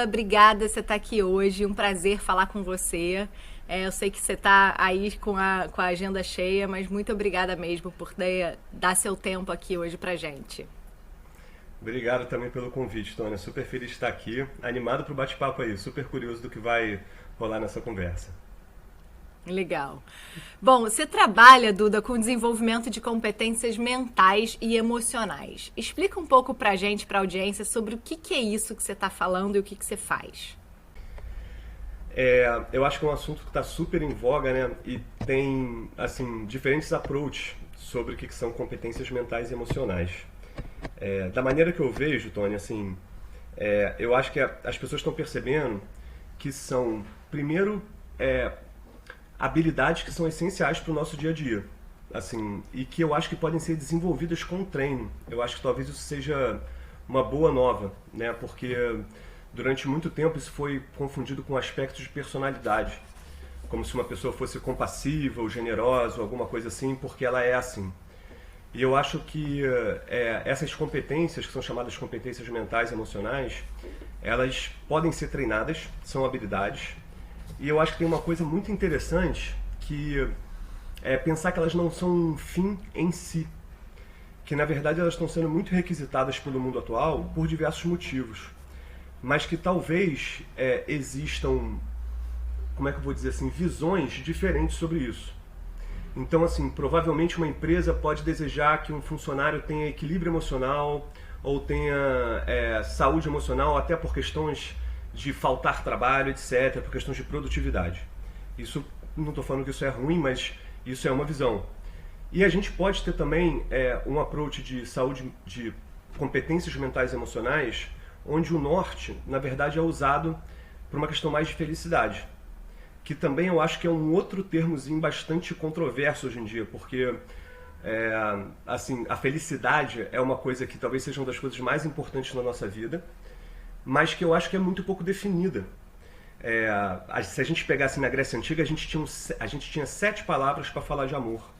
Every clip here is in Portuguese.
Duda, obrigada por você estar aqui hoje. Um prazer falar com você. Eu sei que você está aí com a agenda cheia, mas muito obrigada mesmo por dar seu tempo aqui hoje pra gente. Obrigado também pelo convite, Tônia. Super feliz de estar aqui. Animado para o bate-papo aí. Super curioso do que vai rolar nessa conversa. Legal. Bom, você trabalha, Duda, com desenvolvimento de competências mentais e emocionais. Explica um pouco pra gente, pra audiência, sobre o que é isso que você está falando e o que você faz. Eu acho que é um assunto que está super em voga, né? E tem, assim, diferentes approaches sobre o que são competências mentais e emocionais. Da maneira que eu vejo, Tony, assim, eu acho que as pessoas estão percebendo que são, primeiro, habilidades que são essenciais para o nosso dia a dia, assim, e que eu acho que podem ser desenvolvidas com treino. Eu acho que talvez isso seja uma boa nova, né? Porque durante muito tempo isso foi confundido com aspectos de personalidade, como se uma pessoa fosse compassiva ou generosa ou alguma coisa assim, porque ela é assim. E eu acho que essas competências, que são chamadas competências mentais e emocionais, elas podem ser treinadas, são habilidades. E eu acho que tem uma coisa muito interessante, que é pensar que elas não são um fim em si. Que na verdade elas estão sendo muito requisitadas pelo mundo atual por diversos motivos. Mas que talvez existam, como é que eu vou dizer assim, visões diferentes sobre isso. Então, assim, provavelmente uma empresa pode desejar que um funcionário tenha equilíbrio emocional ou tenha saúde emocional, até por questões de faltar trabalho, etc., por questões de produtividade. Isso, não estou falando que isso é ruim, mas isso é uma visão. E a gente pode ter também um approach de saúde, de competências mentais e emocionais, onde o norte, na verdade, é usado por uma questão mais de felicidade. Que também eu acho que é um outro termozinho bastante controverso hoje em dia, porque assim, a felicidade é uma coisa que talvez seja uma das coisas mais importantes na nossa vida, mas que eu acho que é muito pouco definida. Se a gente pegasse na Grécia Antiga, a gente tinha 7 palavras para falar de amor.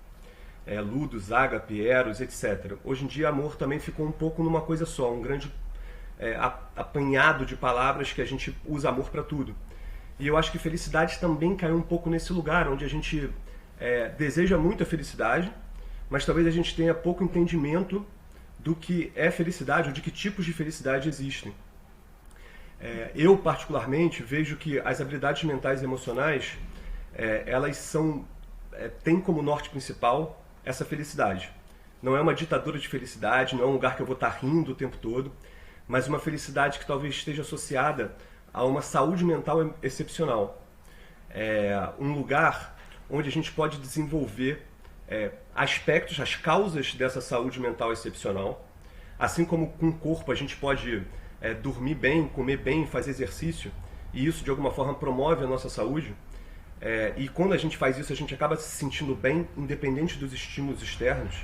Ludus, ágape, eros, etc. Hoje em dia, amor também ficou um pouco numa coisa só, um grande apanhado de palavras que a gente usa amor para tudo. E eu acho que felicidade também caiu um pouco nesse lugar, onde a gente deseja muito a felicidade, mas talvez a gente tenha pouco entendimento do que é felicidade, ou de que tipos de felicidade existem. Eu, particularmente, vejo que as habilidades mentais e emocionais, elas têm como norte principal essa felicidade. Não é uma ditadura de felicidade, não é um lugar que eu vou estar rindo o tempo todo, mas uma felicidade que talvez esteja associada a uma saúde mental excepcional. Um lugar onde a gente pode desenvolver aspectos, as causas dessa saúde mental excepcional. Assim como com o corpo a gente pode dormir bem, comer bem, fazer exercício, e isso de alguma forma promove a nossa saúde. E quando a gente faz isso, a gente acaba se sentindo bem, independente dos estímulos externos.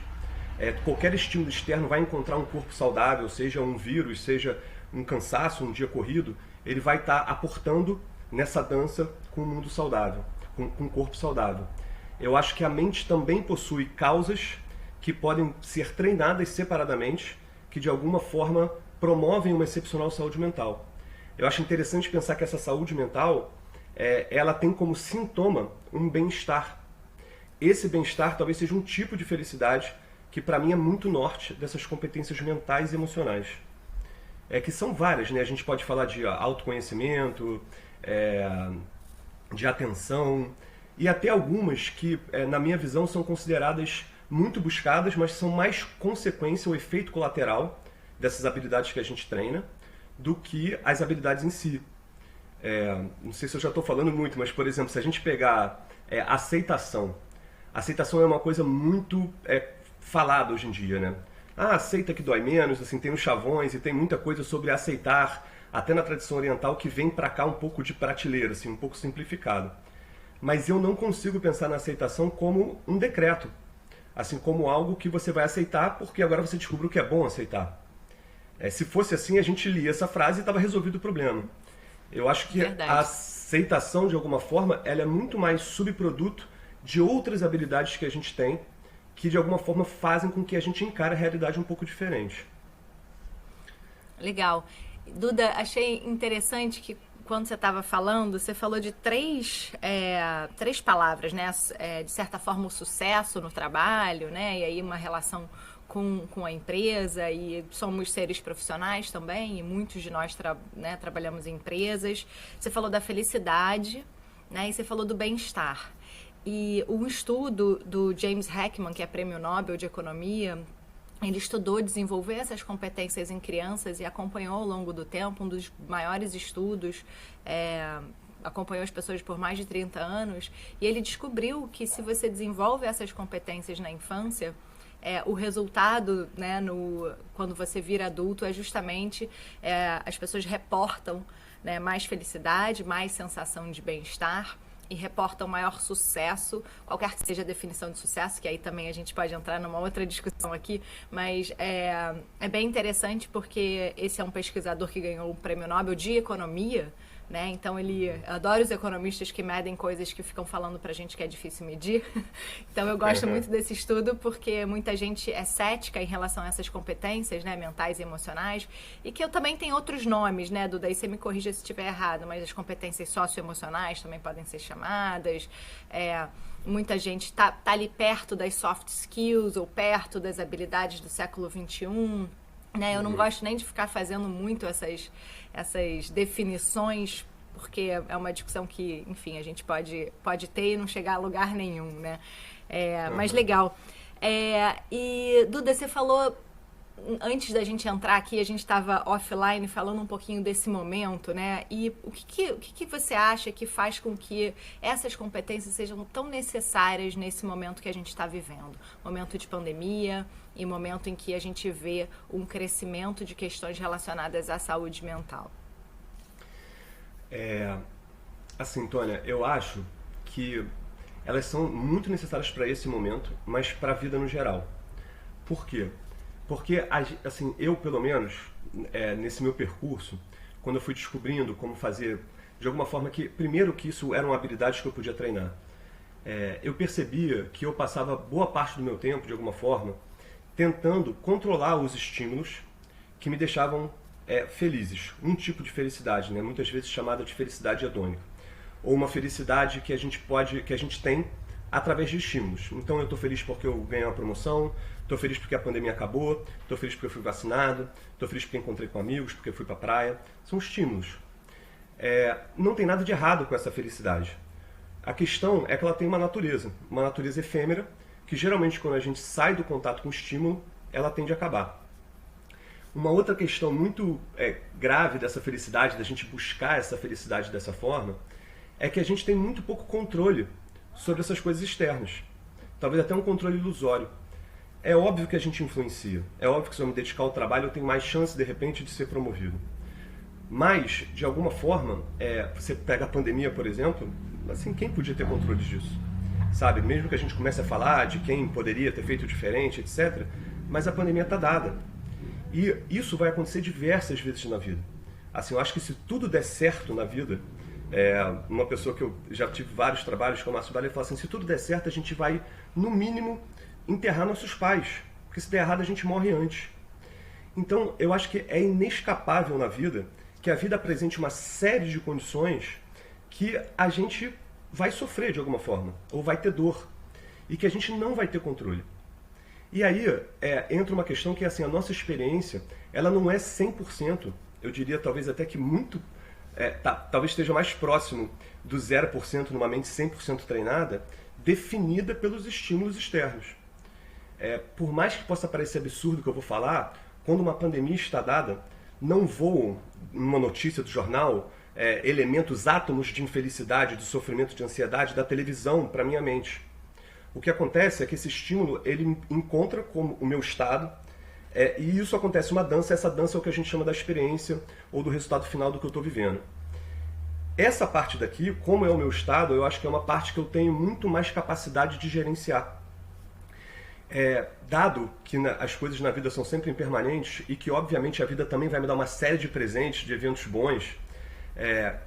Qualquer estímulo externo vai encontrar um corpo saudável, seja um vírus, seja um cansaço, um dia corrido, ele vai estar aportando nessa dança com um mundo saudável, com um corpo saudável. Eu acho que a mente também possui causas que podem ser treinadas separadamente, que de alguma forma promovem uma excepcional saúde mental. Eu acho interessante pensar que essa saúde mental, ela tem como sintoma um bem-estar. Esse bem-estar talvez seja um tipo de felicidade que para mim é muito norte dessas competências mentais e emocionais. Que são várias, né? A gente pode falar de autoconhecimento, de atenção, e até algumas que, na minha visão, são consideradas muito buscadas, mas são mais consequência ou efeito colateral dessas habilidades que a gente treina, do que as habilidades em si. Não sei se eu já estou falando muito, mas, por exemplo, se a gente pegar aceitação. Aceitação é uma coisa muito falada hoje em dia, né? Aceita que dói menos, assim, tem os chavões e tem muita coisa sobre aceitar, até na tradição oriental, que vem para cá um pouco de prateleira, assim, um pouco simplificado. Mas eu não consigo pensar na aceitação como um decreto, assim, como algo que você vai aceitar porque agora você descobriu que é bom aceitar. Se fosse assim, a gente lia essa frase e estava resolvido o problema. Eu acho que Verdade. a aceitação, de alguma forma, ela é muito mais subproduto de outras habilidades que a gente tem, que de alguma forma fazem com que a gente encare a realidade um pouco diferente. Legal. Duda, achei interessante que quando você estava falando, você falou de três palavras, né? De certa forma, o sucesso no trabalho, né? E aí uma relação com a empresa, e somos seres profissionais também, e muitos de nós trabalhamos em empresas. Você falou da felicidade, né? E você falou do bem-estar. E um estudo do James Heckman, que é Prêmio Nobel de Economia, ele estudou desenvolver essas competências em crianças e acompanhou ao longo do tempo, um dos maiores estudos, acompanhou as pessoas por mais de 30 anos, e ele descobriu que se você desenvolve essas competências na infância, o resultado, né, quando você vira adulto, é justamente as pessoas reportam, né, mais felicidade, mais sensação de bem-estar, e reportam maior sucesso, qualquer que seja a definição de sucesso, que aí também a gente pode entrar numa outra discussão aqui, mas é bem interessante porque esse é um pesquisador que ganhou o Prêmio Nobel de Economia, né? Então ele adora os economistas que medem coisas que ficam falando pra gente que é difícil medir. Então eu gosto muito desse estudo porque muita gente é cética em relação a essas competências, né, mentais e emocionais, e que eu também tenho outros nomes, né, Duda, aí você me corrija se estiver errado, mas as competências socioemocionais também podem ser chamadas. Muita gente tá ali perto das soft skills ou perto das habilidades do século XXI. Né? Eu não gosto nem de ficar fazendo muito essas definições, porque é uma discussão que, enfim, a gente pode ter e não chegar a lugar nenhum, né? Mas legal. E, Duda, você falou, antes da gente entrar aqui, a gente estava offline falando um pouquinho desse momento, né? E o que você acha que faz com que essas competências sejam tão necessárias nesse momento que a gente está vivendo? Momento de pandemia e momento em que a gente vê um crescimento de questões relacionadas à saúde mental. Assim, Tônia, eu acho que elas são muito necessárias para esse momento, mas para a vida no geral. Por quê? Porque, assim, eu, pelo menos, nesse meu percurso, quando eu fui descobrindo como fazer, de alguma forma primeiro que isso eram habilidades que eu podia treinar, eu percebia que eu passava boa parte do meu tempo, de alguma forma, tentando controlar os estímulos que me deixavam felizes. Um tipo de felicidade, né? Muitas vezes chamada de felicidade hedônica. Ou uma felicidade que a gente tem através de estímulos. Então eu estou feliz porque eu ganhei uma promoção, estou feliz porque a pandemia acabou, estou feliz porque eu fui vacinado, estou feliz porque encontrei com amigos, porque eu fui para a praia. São estímulos. Não tem nada de errado com essa felicidade. A questão é que ela tem uma natureza efêmera, que geralmente quando a gente sai do contato com o estímulo, ela tende a acabar. Uma outra questão muito grave dessa felicidade, da gente buscar essa felicidade dessa forma, é que a gente tem muito pouco controle sobre essas coisas externas. Talvez até um controle ilusório. É óbvio que a gente influencia. É óbvio que se eu me dedicar ao trabalho, eu tenho mais chance, de repente, de ser promovido. Mas, de alguma forma, você pega a pandemia, por exemplo, assim, quem podia ter controle disso? Sabe? Mesmo que a gente comece a falar de quem poderia ter feito diferente, etc., mas a pandemia está dada. E isso vai acontecer diversas vezes na vida. Assim, eu acho que se tudo der certo na vida, uma pessoa que eu já tive vários trabalhos com o Márcio Vale, ele fala assim, se tudo der certo, a gente vai, no mínimo, enterrar nossos pais. Porque se der errado, a gente morre antes. Então, eu acho que é inescapável na vida que a vida apresente uma série de condições que a gente vai sofrer de alguma forma, ou vai ter dor, e que a gente não vai ter controle. E aí entra uma questão que assim, a nossa experiência, ela não é 100%, eu diria talvez até que muito, talvez esteja mais próximo do 0% numa mente 100% treinada, definida pelos estímulos externos. Por mais que possa parecer absurdo o que eu vou falar, quando uma pandemia está dada, não voam numa notícia do jornal elementos, átomos de infelicidade, de sofrimento, de ansiedade da televisão para minha mente. O que acontece é que esse estímulo ele encontra como o meu estado, e isso acontece uma dança. Essa dança é o que a gente chama da experiência ou do resultado final do que eu estou vivendo. Essa parte daqui, como é o meu estado, eu acho que é uma parte que eu tenho muito mais capacidade de gerenciar. Dado que as coisas na vida são sempre impermanentes e que obviamente a vida também vai me dar uma série de presentes, de eventos bons,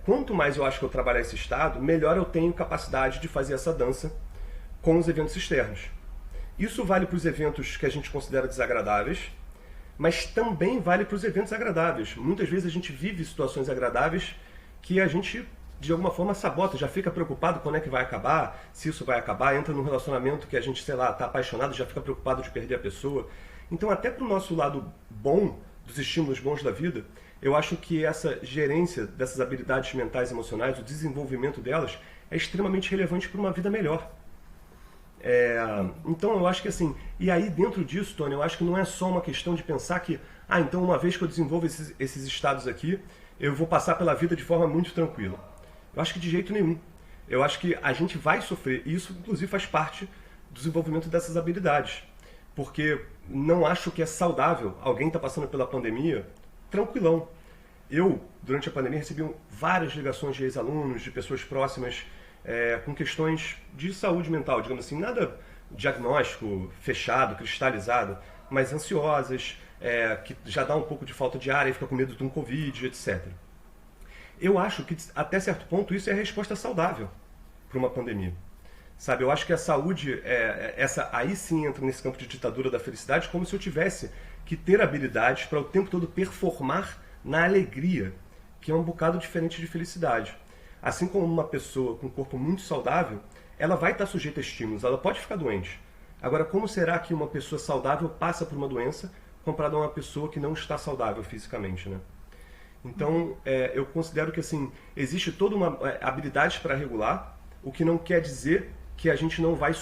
quanto mais eu acho que eu trabalhar esse estado, melhor eu tenho capacidade de fazer essa dança com os eventos externos. Isso vale para os eventos que a gente considera desagradáveis, mas também vale para os eventos agradáveis. Muitas vezes a gente vive situações agradáveis que a gente, de alguma forma, sabota, já fica preocupado quando é que vai acabar, se isso vai acabar, entra num relacionamento que a gente, sei lá, está apaixonado, já fica preocupado de perder a pessoa. Então, até para o nosso lado bom, dos estímulos bons da vida, eu acho que essa gerência dessas habilidades mentais e emocionais, o desenvolvimento delas, é extremamente relevante para uma vida melhor. Então eu acho que assim, e aí dentro disso, Tony, eu acho que não é só uma questão de pensar que, então uma vez que eu desenvolvo esses estados aqui, eu vou passar pela vida de forma muito tranquila. Eu acho que de jeito nenhum. Eu acho que a gente vai sofrer, e isso inclusive faz parte do desenvolvimento dessas habilidades. Porque não acho que é saudável alguém estar passando pela pandemia tranquilão. Eu, durante a pandemia, recebi várias ligações de ex-alunos, de pessoas próximas, com questões de saúde mental, digamos assim, nada diagnóstico fechado, cristalizado, mas ansiosas, que já dá um pouco de falta de ar e fica com medo de um Covid, etc. Eu acho que, até certo ponto, isso é a resposta saudável para uma pandemia. Sabe, eu acho que a saúde, aí sim entra nesse campo de ditadura da felicidade, como se eu tivesse que ter habilidades para o tempo todo performar na alegria, que é um bocado diferente de felicidade. Assim como uma pessoa com um corpo muito saudável, ela vai estar sujeita a estímulos, ela pode ficar doente. Agora, como será que uma pessoa saudável passa por uma doença comparada a uma pessoa que não está saudável fisicamente, né? Então, eu considero que assim, existe toda uma habilidade para regular, o que não quer dizer que a gente não vai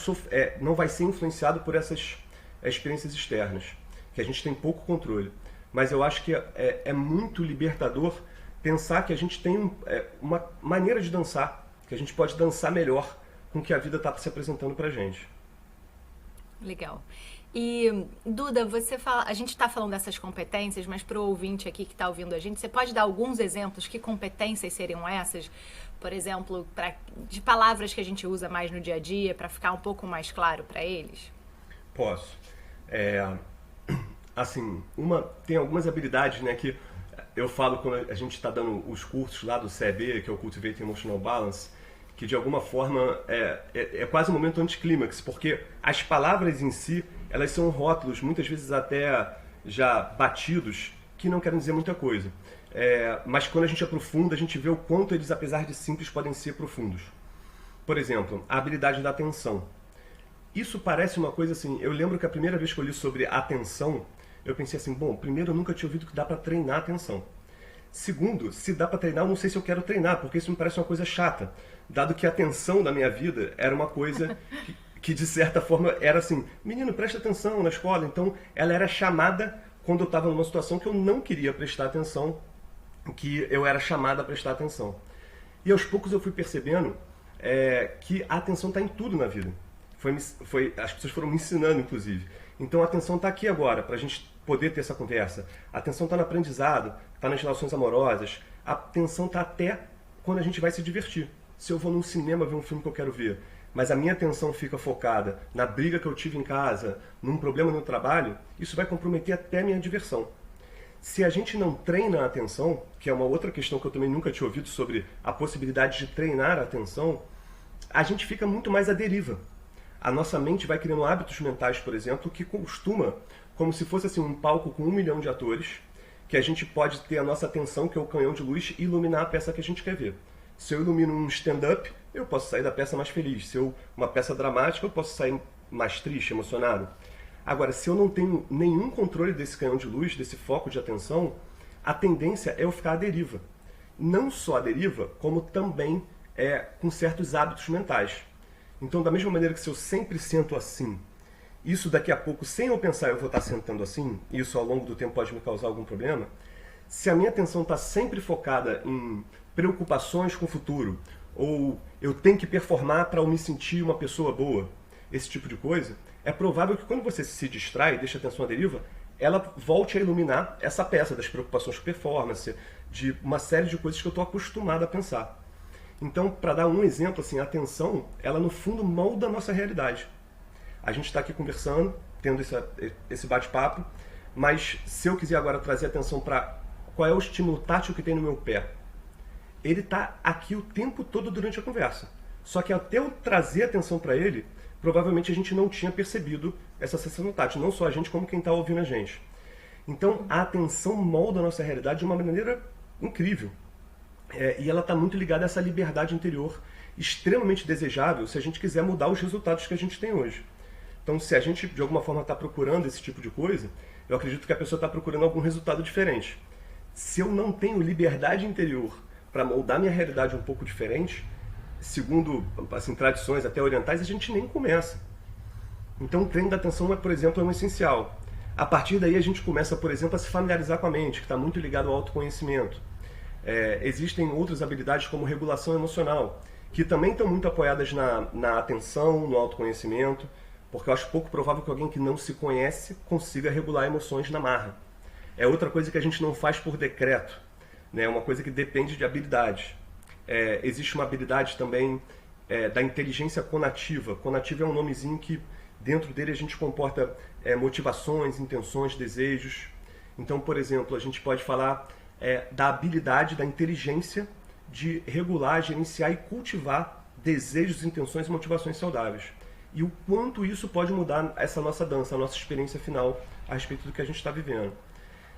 ser influenciado por essas experiências externas, que a gente tem pouco controle. Mas eu acho que é muito libertador pensar que a gente tem uma maneira de dançar, que a gente pode dançar melhor com o que a vida está se apresentando para a gente. Legal. E, Duda, a gente está falando dessas competências, mas para o ouvinte aqui que está ouvindo a gente, você pode dar alguns exemplos? Que competências seriam essas? Por exemplo, de palavras que a gente usa mais no dia a dia, para ficar um pouco mais claro para eles? Posso. Assim, tem algumas habilidades, né, que eu falo quando a gente está dando os cursos lá do CEB, que é o Cultivate Emotional Balance, que de alguma forma é quase um momento anticlímax, porque as palavras em si, elas são rótulos, muitas vezes até já batidos, que não querem dizer muita coisa. Mas quando a gente aprofunda, a gente vê o quanto eles, apesar de simples, podem ser profundos. Por exemplo, a habilidade da atenção. Isso parece uma coisa assim, eu lembro que a primeira vez que eu li sobre atenção, eu pensei assim, bom, primeiro eu nunca tinha ouvido que dá para treinar a atenção. Segundo, se dá para treinar, eu não sei se eu quero treinar, porque isso me parece uma coisa chata, dado que a atenção da minha vida era uma coisa que de certa forma era assim, menino, presta atenção na escola. Então ela era chamada quando eu estava numa situação que eu não queria prestar atenção, que eu era chamada a prestar atenção. E aos poucos eu fui percebendo que a atenção está em tudo na vida. As pessoas foram me ensinando, inclusive. Então a atenção está aqui agora, para a gente poder ter essa conversa. A atenção está no aprendizado, está nas relações amorosas. A atenção está até quando a gente vai se divertir. Se eu vou num cinema ver um filme que eu quero ver, mas a minha atenção fica focada na briga que eu tive em casa, num problema no trabalho, isso vai comprometer até a minha diversão. Se a gente não treina a atenção, que é uma outra questão que eu também nunca tinha ouvido sobre a possibilidade de treinar a atenção, a gente fica muito mais à deriva. A nossa mente vai criando hábitos mentais, por exemplo, que costuma, como se fosse assim, um palco com 1 milhão de atores, que a gente pode ter a nossa atenção, que é o canhão de luz, e iluminar a peça que a gente quer ver. Se eu ilumino um stand-up, eu posso sair da peça mais feliz. Se uma peça dramática, eu posso sair mais triste, emocionado. Agora, se eu não tenho nenhum controle desse canhão de luz, desse foco de atenção, a tendência é eu ficar à deriva. Não só à deriva, como também com certos hábitos mentais. Então, da mesma maneira que se eu sempre sento assim, isso daqui a pouco, sem eu pensar, eu vou estar sentando assim, e isso ao longo do tempo pode me causar algum problema, se a minha atenção está sempre focada em preocupações com o futuro, ou eu tenho que performar para eu me sentir uma pessoa boa, esse tipo de coisa, é provável que quando você se distrai, deixa a atenção à deriva, ela volte a iluminar essa peça das preocupações com performance, de uma série de coisas que eu estou acostumado a pensar. Então, para dar um exemplo, assim, a atenção, ela no fundo molda a nossa realidade. A gente está aqui conversando, tendo esse bate-papo, mas se eu quiser agora trazer atenção para qual é o estímulo tátil que tem no meu pé, ele está aqui o tempo todo durante a conversa. Só que até eu trazer atenção para ele, provavelmente a gente não tinha percebido essa sensação tátil, não só a gente, como quem está ouvindo a gente. Então, a atenção molda a nossa realidade de uma maneira incrível. E ela está muito ligada a essa liberdade interior, extremamente desejável se a gente quiser mudar os resultados que a gente tem hoje. Então, se a gente, de alguma forma, está procurando esse tipo de coisa, eu acredito que a pessoa está procurando algum resultado diferente. Se eu não tenho liberdade interior para moldar minha realidade um pouco diferente, segundo assim, tradições até orientais, a gente nem começa. Então, o treino da atenção, por exemplo, é um essencial. A partir daí, a gente começa, por exemplo, a se familiarizar com a mente, que está muito ligado ao autoconhecimento. Existem outras habilidades como regulação emocional, que também estão muito apoiadas na atenção, no autoconhecimento, porque eu acho pouco provável que alguém que não se conhece consiga regular emoções na marra. É outra coisa que a gente não faz por decreto, né? É uma coisa que depende de habilidades. Existe uma habilidade também da inteligência conativa. Conativa é um nomezinho que dentro dele a gente comporta motivações, intenções, desejos. Então, por exemplo, a gente pode falar da habilidade, da inteligência de regular, gerenciar e cultivar desejos, intenções e motivações saudáveis. E o quanto isso pode mudar essa nossa dança, a nossa experiência final a respeito do que a gente está vivendo.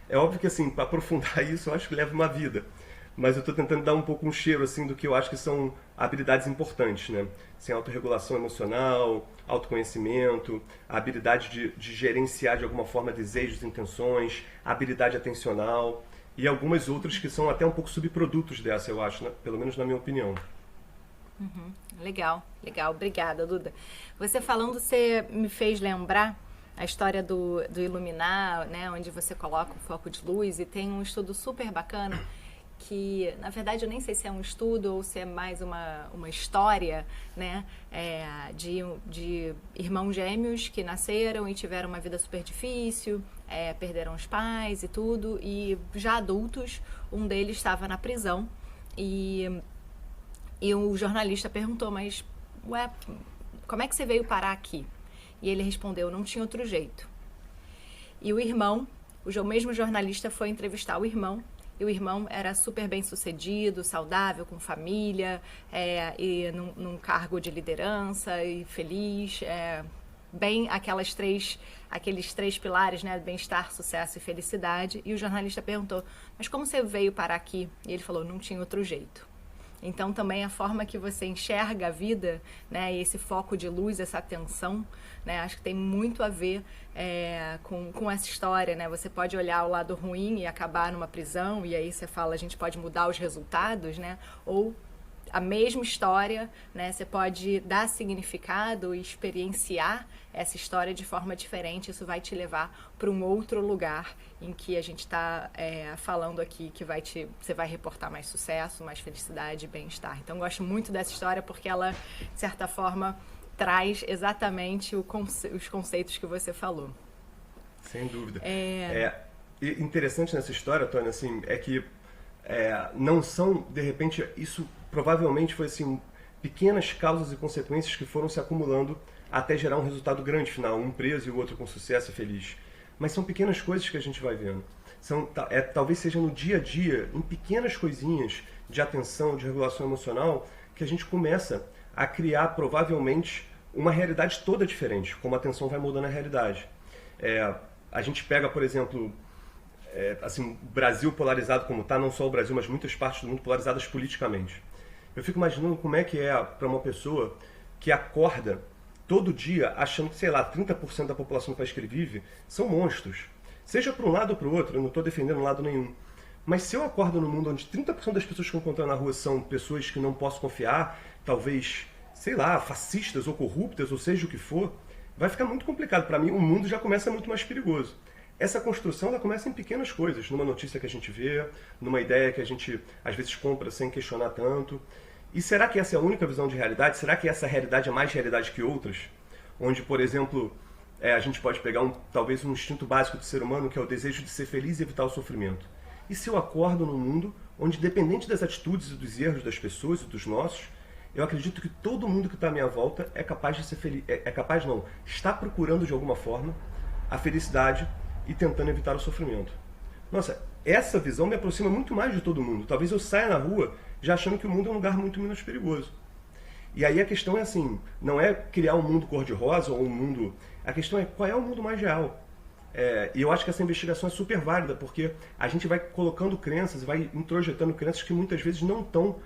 É óbvio que, assim, para aprofundar isso, eu acho que leva uma vida. Mas eu estou tentando dar um pouco um cheiro, assim, do que eu acho que são habilidades importantes, né? Assim, autorregulação emocional, autoconhecimento, a habilidade de gerenciar, de alguma forma, desejos, intenções, a habilidade atencional e algumas outras que são até um pouco subprodutos dessa, eu acho, né? Pelo menos na minha opinião. Uhum. Legal, legal. Obrigada, Duda. Você falando, você me fez lembrar a história do Iluminar, né, onde você coloca o foco de luz, e tem um estudo super bacana que, na verdade, eu nem sei se é um estudo ou se é mais uma história, né, de irmãos gêmeos que nasceram e tiveram uma vida super difícil, perderam os pais e tudo, e já adultos, um deles estava na prisão e o jornalista perguntou, mas, ué, como é que você veio parar aqui? E ele respondeu, não tinha outro jeito. E o irmão, o mesmo jornalista foi entrevistar o irmão, e o irmão era super bem sucedido, saudável, com família, e num cargo de liderança, e feliz, bem aqueles três pilares, né, bem-estar, sucesso e felicidade. E o jornalista perguntou, mas como você veio parar aqui? E ele falou, não tinha outro jeito. Então, também a forma que você enxerga a vida, né, e esse foco de luz, essa atenção, né, acho que tem muito a ver com essa história, né? Você pode olhar o lado ruim e acabar numa prisão, e aí você fala, a gente pode mudar os resultados, né? Ou a mesma história, né? Você pode dar significado e experienciar essa história de forma diferente. Isso vai te levar para um outro lugar em que a gente está falando aqui, que você vai reportar mais sucesso, mais felicidade e bem-estar. Então, gosto muito dessa história porque ela, de certa forma, traz exatamente os conceitos que você falou. Sem dúvida. Interessante nessa história, Tônia, assim, é que não são, de repente, isso provavelmente foi assim, pequenas causas e consequências que foram se acumulando até gerar um resultado grande final, um preso e o outro com sucesso e feliz. Mas são pequenas coisas que a gente vai vendo. Talvez seja no dia a dia, em pequenas coisinhas de atenção, de regulação emocional, que a gente começa a criar, provavelmente, uma realidade toda diferente, como a atenção vai mudando a realidade. A gente pega, por exemplo, assim, o Brasil polarizado como está, não só o Brasil, mas muitas partes do mundo polarizadas politicamente. Eu fico imaginando como é que é para uma pessoa que acorda todo dia achando que, sei lá, 30% da população do país que ele vive são monstros. Seja para um lado ou para o outro, eu não estou defendendo lado nenhum. Mas se eu acordo num mundo onde 30% das pessoas que eu encontro na rua são pessoas que não posso confiar, talvez, sei lá, fascistas ou corruptas, ou seja o que for, vai ficar muito complicado. Para mim, o mundo já começa muito mais perigoso. Essa construção ela começa em pequenas coisas, numa notícia que a gente vê, numa ideia que a gente às vezes compra sem questionar tanto. E será que essa é a única visão de realidade? Será que essa realidade é mais realidade que outras? Onde, por exemplo, a gente pode pegar talvez um instinto básico do ser humano, que é o desejo de ser feliz e evitar o sofrimento. E se eu acordo num mundo onde, independente das atitudes e dos erros das pessoas e dos nossos, eu acredito que todo mundo que está à minha volta é capaz de ser feliz, está procurando de alguma forma a felicidade e tentando evitar o sofrimento. Nossa, essa visão me aproxima muito mais de todo mundo. Talvez eu saia na rua já achando que o mundo é um lugar muito menos perigoso. E aí a questão é assim, não é criar um mundo cor-de-rosa ou um mundo... A questão é qual é o mundo mais real. E eu acho que essa investigação é super válida, porque a gente vai colocando crenças, vai introjetando crenças que muitas vezes não estão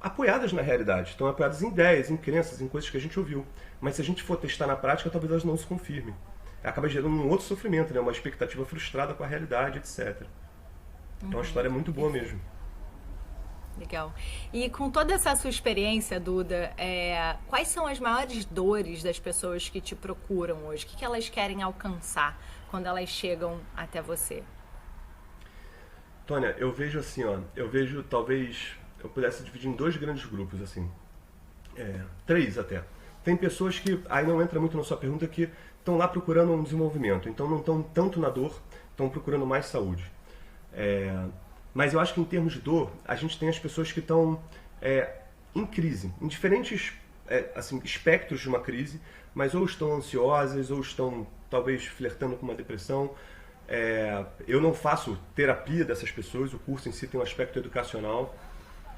apoiadas na realidade, estão apoiadas em ideias, em crenças, em coisas que a gente ouviu. Mas se a gente for testar na prática, talvez elas não se confirmem. Acaba gerando um outro sofrimento, né? Uma expectativa frustrada com a realidade, etc. Então a história é muito boa mesmo. Legal. E com toda essa sua experiência, Duda, quais são as maiores dores das pessoas que te procuram hoje? O que elas querem alcançar quando elas chegam até você? Tônia, eu vejo assim, talvez eu pudesse dividir em dois grandes grupos, assim. Três até. Tem pessoas que, aí não entra muito na sua pergunta, que estão lá procurando um desenvolvimento, então não estão tanto na dor, estão procurando mais saúde. Mas eu acho que em termos de dor, a gente tem as pessoas que estão em crise, em diferentes espectros de uma crise, mas ou estão ansiosas, ou estão talvez flertando com uma depressão. Eu não faço terapia dessas pessoas, o curso em si tem um aspecto educacional,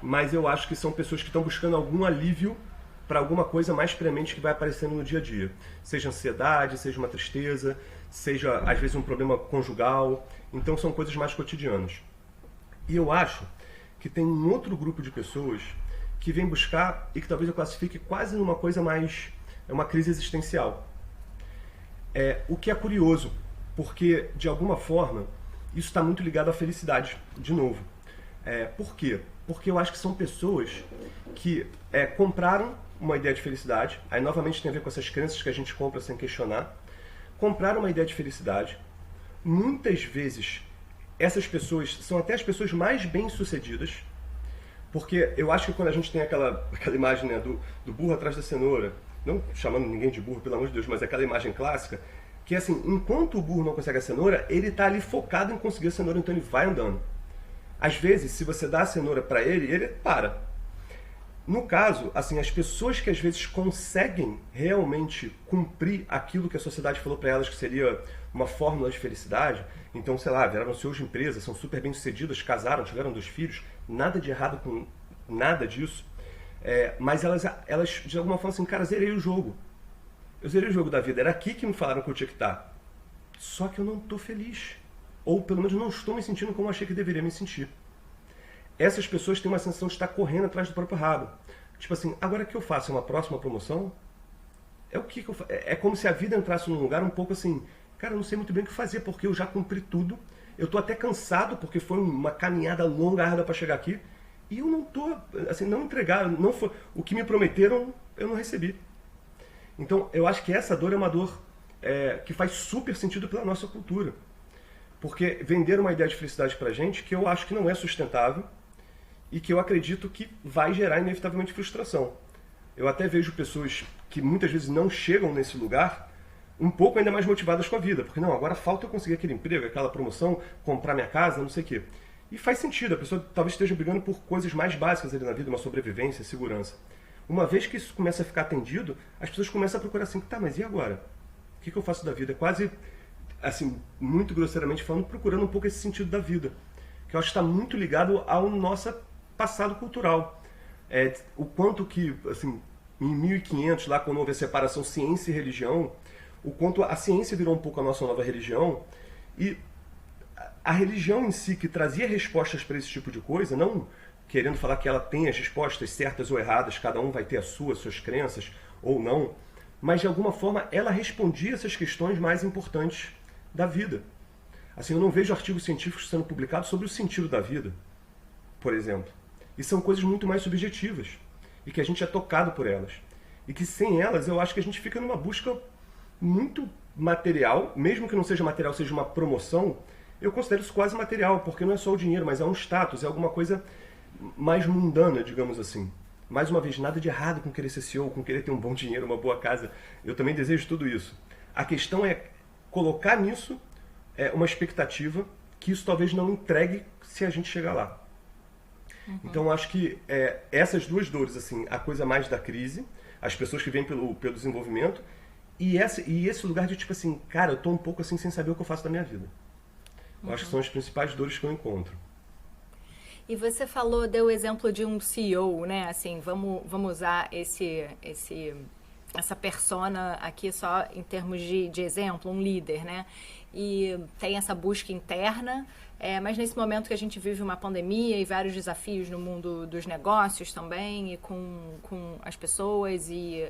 mas eu acho que são pessoas que estão buscando algum alívio para alguma coisa mais premente que vai aparecendo no dia a dia. Seja ansiedade, seja uma tristeza, seja às vezes um problema conjugal. Então são coisas mais cotidianas. E eu acho que tem um outro grupo de pessoas que vem buscar, e que talvez eu classifique quase numa coisa mais... uma crise existencial. O que é curioso, porque de alguma forma isso está muito ligado à felicidade, de novo. Por quê? Porque eu acho que são pessoas que compraram uma ideia de felicidade, aí novamente tem a ver com essas crenças que a gente compra sem questionar, compraram uma ideia de felicidade, muitas vezes essas pessoas são até as pessoas mais bem-sucedidas, porque eu acho que quando a gente tem aquela imagem, né, do burro atrás da cenoura, não chamando ninguém de burro, pelo amor de Deus, mas aquela imagem clássica, que assim, enquanto o burro não consegue a cenoura, ele está ali focado em conseguir a cenoura, então ele vai andando. Às vezes, se você dá a cenoura para ele, ele para. No caso, assim, as pessoas que às vezes conseguem realmente cumprir aquilo que a sociedade falou para elas que seria uma fórmula de felicidade, então, sei lá, viraram CEOs de empresa, são super bem-sucedidas, casaram, tiveram 2 filhos, nada de errado com nada disso, mas elas, de alguma forma, assim, cara, zerei o jogo. Eu zerei o jogo da vida, era aqui que me falaram que eu tinha que estar. Só que eu não estou feliz. Ou, pelo menos, não estou me sentindo como eu achei que deveria me sentir. Essas pessoas têm uma sensação de estar correndo atrás do próprio rabo. Tipo assim, agora o que eu faço? É uma próxima promoção? O que eu faço? É como se a vida entrasse num lugar um pouco assim, cara, eu não sei muito bem o que fazer, porque eu já cumpri tudo, eu tô até cansado, porque foi uma caminhada longa, árdua para chegar aqui, e eu não tô, assim, não entregaram, não foi, o que me prometeram, eu não recebi. Então, eu acho que essa dor é uma dor que faz super sentido pela nossa cultura. Porque vender uma ideia de felicidade pra gente, que eu acho que não é sustentável, e que eu acredito que vai gerar inevitavelmente frustração. Eu até vejo pessoas que muitas vezes não chegam nesse lugar um pouco ainda mais motivadas com a vida, porque não, agora falta eu conseguir aquele emprego, aquela promoção, comprar minha casa, não sei o quê. E faz sentido, a pessoa talvez esteja brigando por coisas mais básicas ali na vida, uma sobrevivência, segurança. Uma vez que isso começa a ficar atendido, as pessoas começam a procurar assim, tá, mas e agora? O que eu faço da vida? Quase, assim, muito grosseiramente falando, procurando um pouco esse sentido da vida, que eu acho que está muito ligado ao nosso passado cultural. O quanto que, assim, em 1500, lá quando houve a separação ciência e religião, o quanto a ciência virou um pouco a nossa nova religião, e a religião em si, que trazia respostas para esse tipo de coisa, não querendo falar que ela tem as respostas certas ou erradas, cada um vai ter as suas crenças ou não, mas de alguma forma ela respondia essas questões mais importantes da vida. Assim, eu não vejo artigos científicos sendo publicados sobre o sentido da vida, por exemplo. E são coisas muito mais subjetivas, e que a gente é tocado por elas. E que sem elas, eu acho que a gente fica numa busca muito material, mesmo que não seja material, seja uma promoção, eu considero isso quase material, porque não é só o dinheiro, mas é um status, é alguma coisa mais mundana, digamos assim. Mais uma vez, nada de errado com querer ser CEO, com querer ter um bom dinheiro, uma boa casa. Eu também desejo tudo isso. A questão é colocar nisso uma expectativa que isso talvez não entregue se a gente chegar lá. Uhum. Então, acho que essas duas dores, assim, a coisa mais da crise, as pessoas que vêm pelo desenvolvimento, e esse lugar de tipo assim, cara, eu tô um pouco assim sem saber o que eu faço da minha vida. Eu acho que são as principais dores que eu encontro. E você deu o exemplo de um CEO, né? Assim, vamos usar esse essa persona aqui só em termos de exemplo, um líder, né? E tem essa busca interna, mas nesse momento que a gente vive uma pandemia e vários desafios no mundo dos negócios também, e com as pessoas e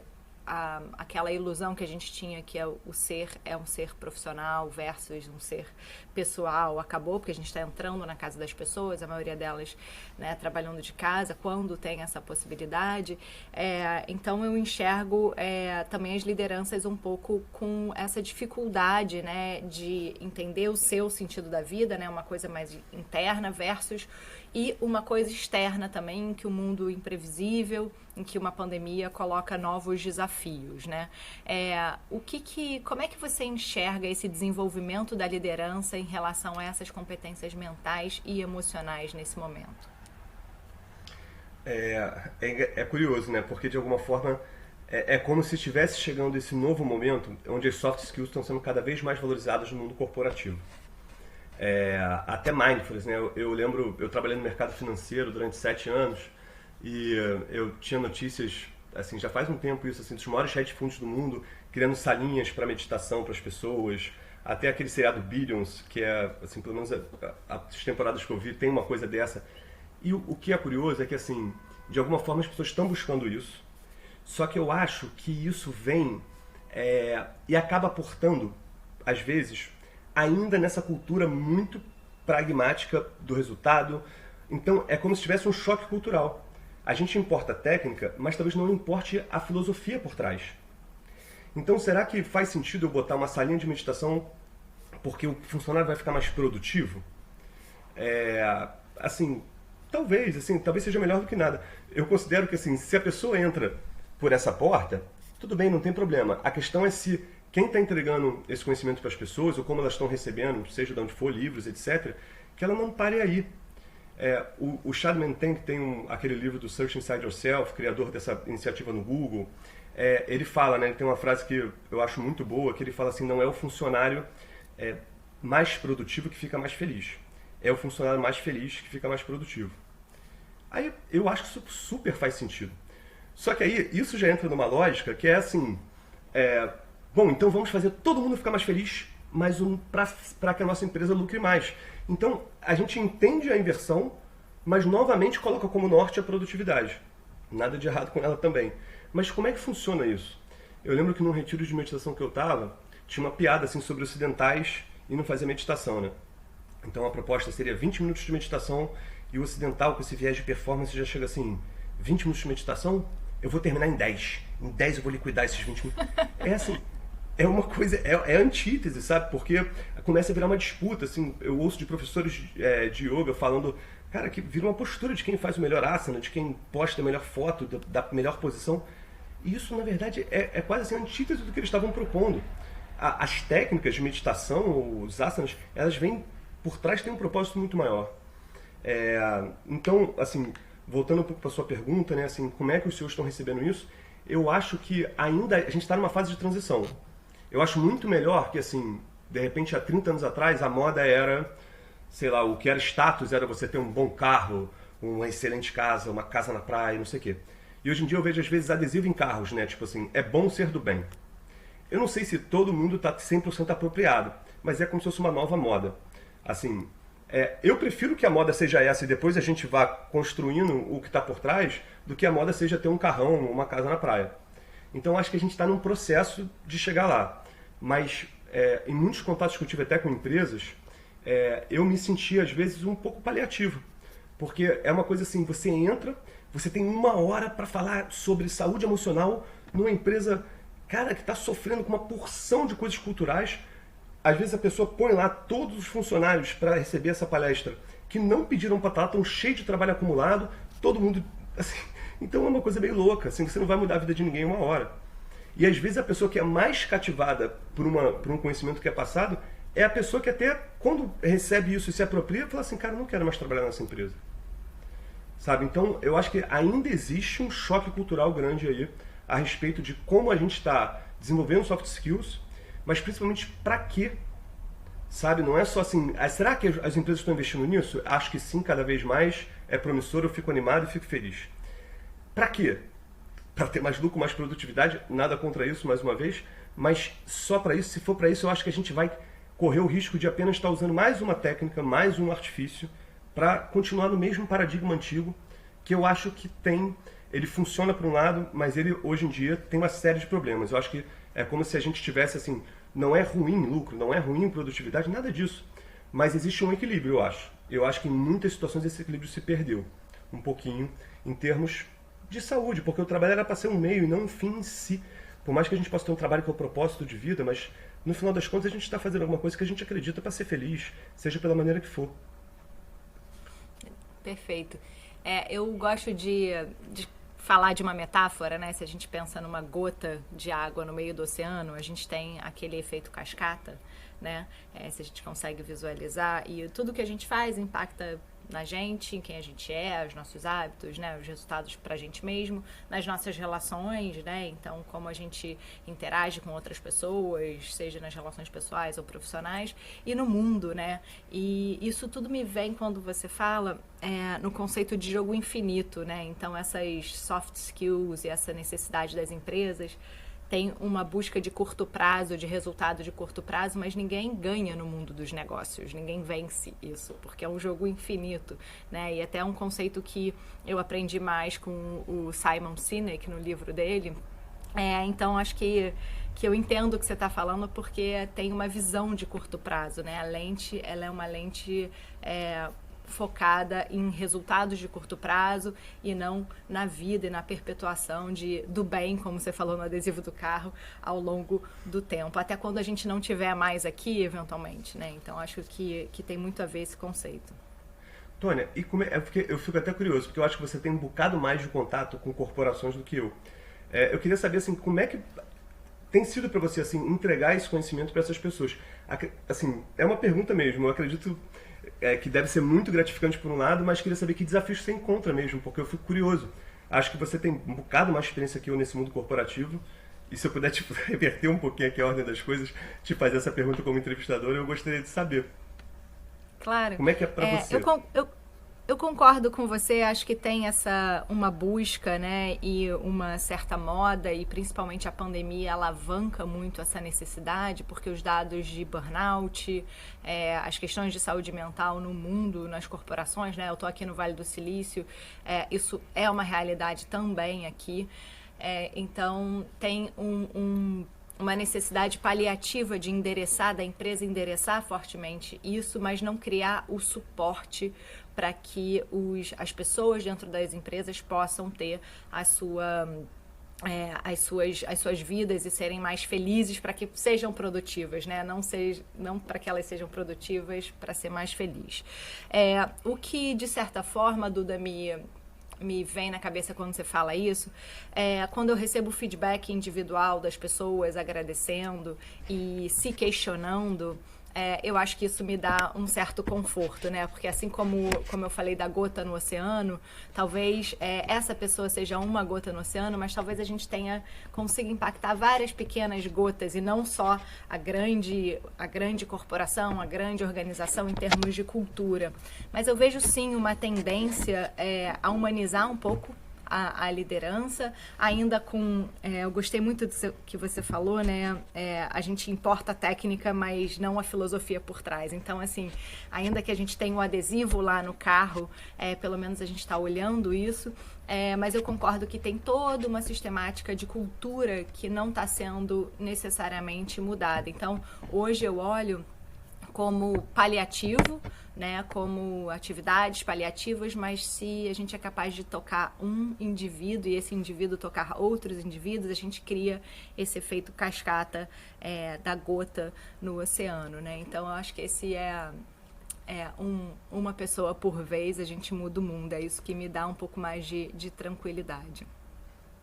aquela ilusão que a gente tinha que o ser é um ser profissional versus um ser pessoal, acabou, porque a gente está entrando na casa das pessoas, a maioria delas, né, trabalhando de casa, quando tem essa possibilidade. Então eu enxergo também as lideranças um pouco com essa dificuldade, né, de entender o seu sentido da vida, né, uma coisa mais interna versus e uma coisa externa também, em que o mundo imprevisível, em que uma pandemia coloca novos desafios, né? Como é que você enxerga esse desenvolvimento da liderança em relação a essas competências mentais e emocionais nesse momento? É curioso, né? Porque de alguma forma é como se estivesse chegando esse novo momento onde as soft skills estão sendo cada vez mais valorizadas no mundo corporativo. Até mindfulness, né? Eu lembro, eu trabalhei no mercado financeiro durante 7 anos e eu tinha notícias, assim, já faz um tempo isso, assim, dos maiores hedge funds do mundo criando salinhas para meditação para as pessoas, até aquele seriado Billions, que assim, pelo menos as temporadas que eu vi tem uma coisa dessa. E o que é curioso é que, assim, de alguma forma as pessoas estão buscando isso, só que eu acho que isso vem e acaba aportando, às vezes, ainda nessa cultura muito pragmática do resultado. Então é como se tivesse um choque cultural. A gente importa a técnica, mas talvez não importe a filosofia por trás. Então será que faz sentido eu botar uma salinha de meditação porque o funcionário vai ficar mais produtivo? Talvez seja melhor do que nada. Eu considero que, assim, se a pessoa entra por essa porta, tudo bem, não tem problema. A questão é se quem está entregando esse conhecimento para as pessoas, ou como elas estão recebendo, seja de onde for, livros, etc., que ela não pare aí. O Chad Menteng tem aquele livro do Search Inside Yourself, criador dessa iniciativa no Google. Ele fala, né, ele tem uma frase que eu acho muito boa, que ele fala assim, não é o funcionário mais produtivo que fica mais feliz. É o funcionário mais feliz que fica mais produtivo. Aí eu acho que isso super faz sentido. Só que aí isso já entra numa lógica que é assim... Bom, então vamos fazer todo mundo ficar mais feliz, mas para que a nossa empresa lucre mais. Então, a gente entende a inversão, mas novamente coloca como norte a produtividade. Nada de errado com ela também. Mas como é que funciona isso? Eu lembro que num retiro de meditação que eu estava, tinha uma piada assim, sobre ocidentais e não fazer meditação, né? Então a proposta seria 20 minutos de meditação e o ocidental com esse viés de performance já chega assim, 20 minutos de meditação? Eu vou terminar em 10. Em 10 eu vou liquidar esses 20 minutos. Assim... É uma coisa, é antítese, sabe? Porque começa a virar uma disputa, assim, eu ouço de professores de yoga falando, cara, que vira uma postura de quem faz o melhor asana, de quem posta a melhor foto, da melhor posição. E isso, na verdade, é quase assim a antítese do que eles estavam propondo. As técnicas de meditação, os asanas, elas vêm por trás, tem um propósito muito maior. Então, assim, voltando um pouco para a sua pergunta, né, assim, como é que os senhores estão recebendo isso? Eu acho que ainda a gente está numa fase de transição. Eu acho muito melhor que, assim, de repente, há 30 anos atrás, a moda era, sei lá, o que era status era você ter um bom carro, uma excelente casa, uma casa na praia, não sei o quê. E hoje em dia eu vejo, às vezes, adesivo em carros, né? Tipo assim, é bom ser do bem. Eu não sei se todo mundo está 100% apropriado, mas é como se fosse uma nova moda. Assim, eu prefiro que a moda seja essa e depois a gente vá construindo o que está por trás, do que a moda seja ter um carrão, uma casa na praia. Então acho que a gente está num processo de chegar lá. Mas em muitos contatos que eu tive até com empresas, eu me senti às vezes um pouco paliativo. Porque é uma coisa assim, você entra, você tem 1 hora para falar sobre saúde emocional numa empresa, cara, que está sofrendo com uma porção de coisas culturais. Às vezes a pessoa põe lá todos os funcionários para receber essa palestra que não pediram para estar, estão cheios de trabalho acumulado, todo mundo... Assim, então é uma coisa meio louca, assim, você não vai mudar a vida de ninguém em 1 hora. E às vezes a pessoa que é mais cativada por um conhecimento que é passado é a pessoa que até quando recebe isso e se apropria, fala assim, cara, eu não quero mais trabalhar nessa empresa. Sabe? Então eu acho que ainda existe um choque cultural grande aí a respeito de como a gente está desenvolvendo soft skills, mas principalmente para quê? Sabe? Não é só assim, será que as empresas estão investindo nisso? Acho que sim, cada vez mais, é promissor, eu fico animado e fico feliz. Para quê? para ter mais lucro, mais produtividade, nada contra isso, mais uma vez, mas só para isso, se for para isso, eu acho que a gente vai correr o risco de apenas estar usando mais uma técnica, mais um artifício, para continuar no mesmo paradigma antigo, que eu acho que ele funciona por um lado, mas ele hoje em dia tem uma série de problemas. Eu acho que é como se a gente tivesse assim, não é ruim lucro, não é ruim produtividade, nada disso, mas existe um equilíbrio, eu acho. Eu acho que em muitas situações esse equilíbrio se perdeu um pouquinho em termos de saúde, porque o trabalho era para ser um meio e não um fim em si. Por mais que a gente possa ter um trabalho com o propósito de vida, mas no final das contas a gente está fazendo alguma coisa que a gente acredita para ser feliz, seja pela maneira que for. Perfeito. Eu gosto de falar de uma metáfora, né? Se a gente pensa numa gota de água no meio do oceano, a gente tem aquele efeito cascata, né? Se a gente consegue visualizar, e tudo que a gente faz impacta na gente, em quem a gente é, os nossos hábitos, né, os resultados pra gente mesmo, nas nossas relações, né, então como a gente interage com outras pessoas, seja nas relações pessoais ou profissionais, e no mundo, né, e isso tudo me vem quando você fala no conceito de jogo infinito, né, então essas soft skills e essa necessidade das empresas tem uma busca de curto prazo, de resultado de curto prazo, mas ninguém ganha no mundo dos negócios, ninguém vence isso, porque é um jogo infinito, né? E até é um conceito que eu aprendi mais com o Simon Sinek no livro dele. Então, acho que eu entendo o que você está falando, porque tem uma visão de curto prazo, né? A lente, ela é uma lente focada em resultados de curto prazo e não na vida e na perpetuação do bem, como você falou no adesivo do carro, ao longo do tempo, até quando a gente não tiver mais aqui, eventualmente, né? Então, acho que tem muito a ver esse conceito. Tônia, e eu fico até curioso, porque eu acho que você tem um bocado mais de contato com corporações do que eu. Eu queria saber, assim, como é que tem sido para você, assim, entregar esse conhecimento para essas pessoas? Assim, é uma pergunta mesmo, eu acredito que deve ser muito gratificante por um lado, mas queria saber que desafios você encontra mesmo, porque eu fico curioso. Acho que você tem um bocado mais experiência que eu nesse mundo corporativo, e se eu puder reverter um pouquinho aqui a ordem das coisas, te fazer essa pergunta como entrevistador, eu gostaria de saber. Claro. Como é que é para você? Eu concordo com você, acho que tem uma busca, né, e uma certa moda, e principalmente a pandemia alavanca muito essa necessidade, porque os dados de burnout, as questões de saúde mental no mundo, nas corporações, né, eu estou aqui no Vale do Silício, isso é uma realidade também aqui, então tem uma necessidade paliativa de da empresa endereçar fortemente isso, mas não criar o suporte para que as pessoas dentro das empresas possam ter as suas vidas e serem mais felizes para que sejam produtivas, né? Não para que elas sejam produtivas para ser mais feliz. O que, de certa forma, Duda, me vem na cabeça quando você fala isso, quando eu recebo feedback individual das pessoas agradecendo e se questionando, eu acho que isso me dá um certo conforto, né? Porque assim como eu falei da gota no oceano, talvez essa pessoa seja uma gota no oceano, mas talvez a gente consiga impactar várias pequenas gotas e não só a grande corporação, a grande organização em termos de cultura. Mas eu vejo sim uma tendência a humanizar um pouco a liderança, ainda com... eu gostei muito do que você falou, né? A gente importa a técnica, mas não a filosofia por trás. Então, assim, ainda que a gente tenha um adesivo lá no carro, pelo menos a gente está olhando isso, mas eu concordo que tem toda uma sistemática de cultura que não está sendo necessariamente mudada. Então, hoje eu olho como paliativo, né, como atividades paliativas, mas se a gente é capaz de tocar um indivíduo e esse indivíduo tocar outros indivíduos, a gente cria esse efeito cascata da gota no oceano, né? Então, eu acho que esse uma pessoa por vez, a gente muda o mundo. É isso que me dá um pouco mais de tranquilidade.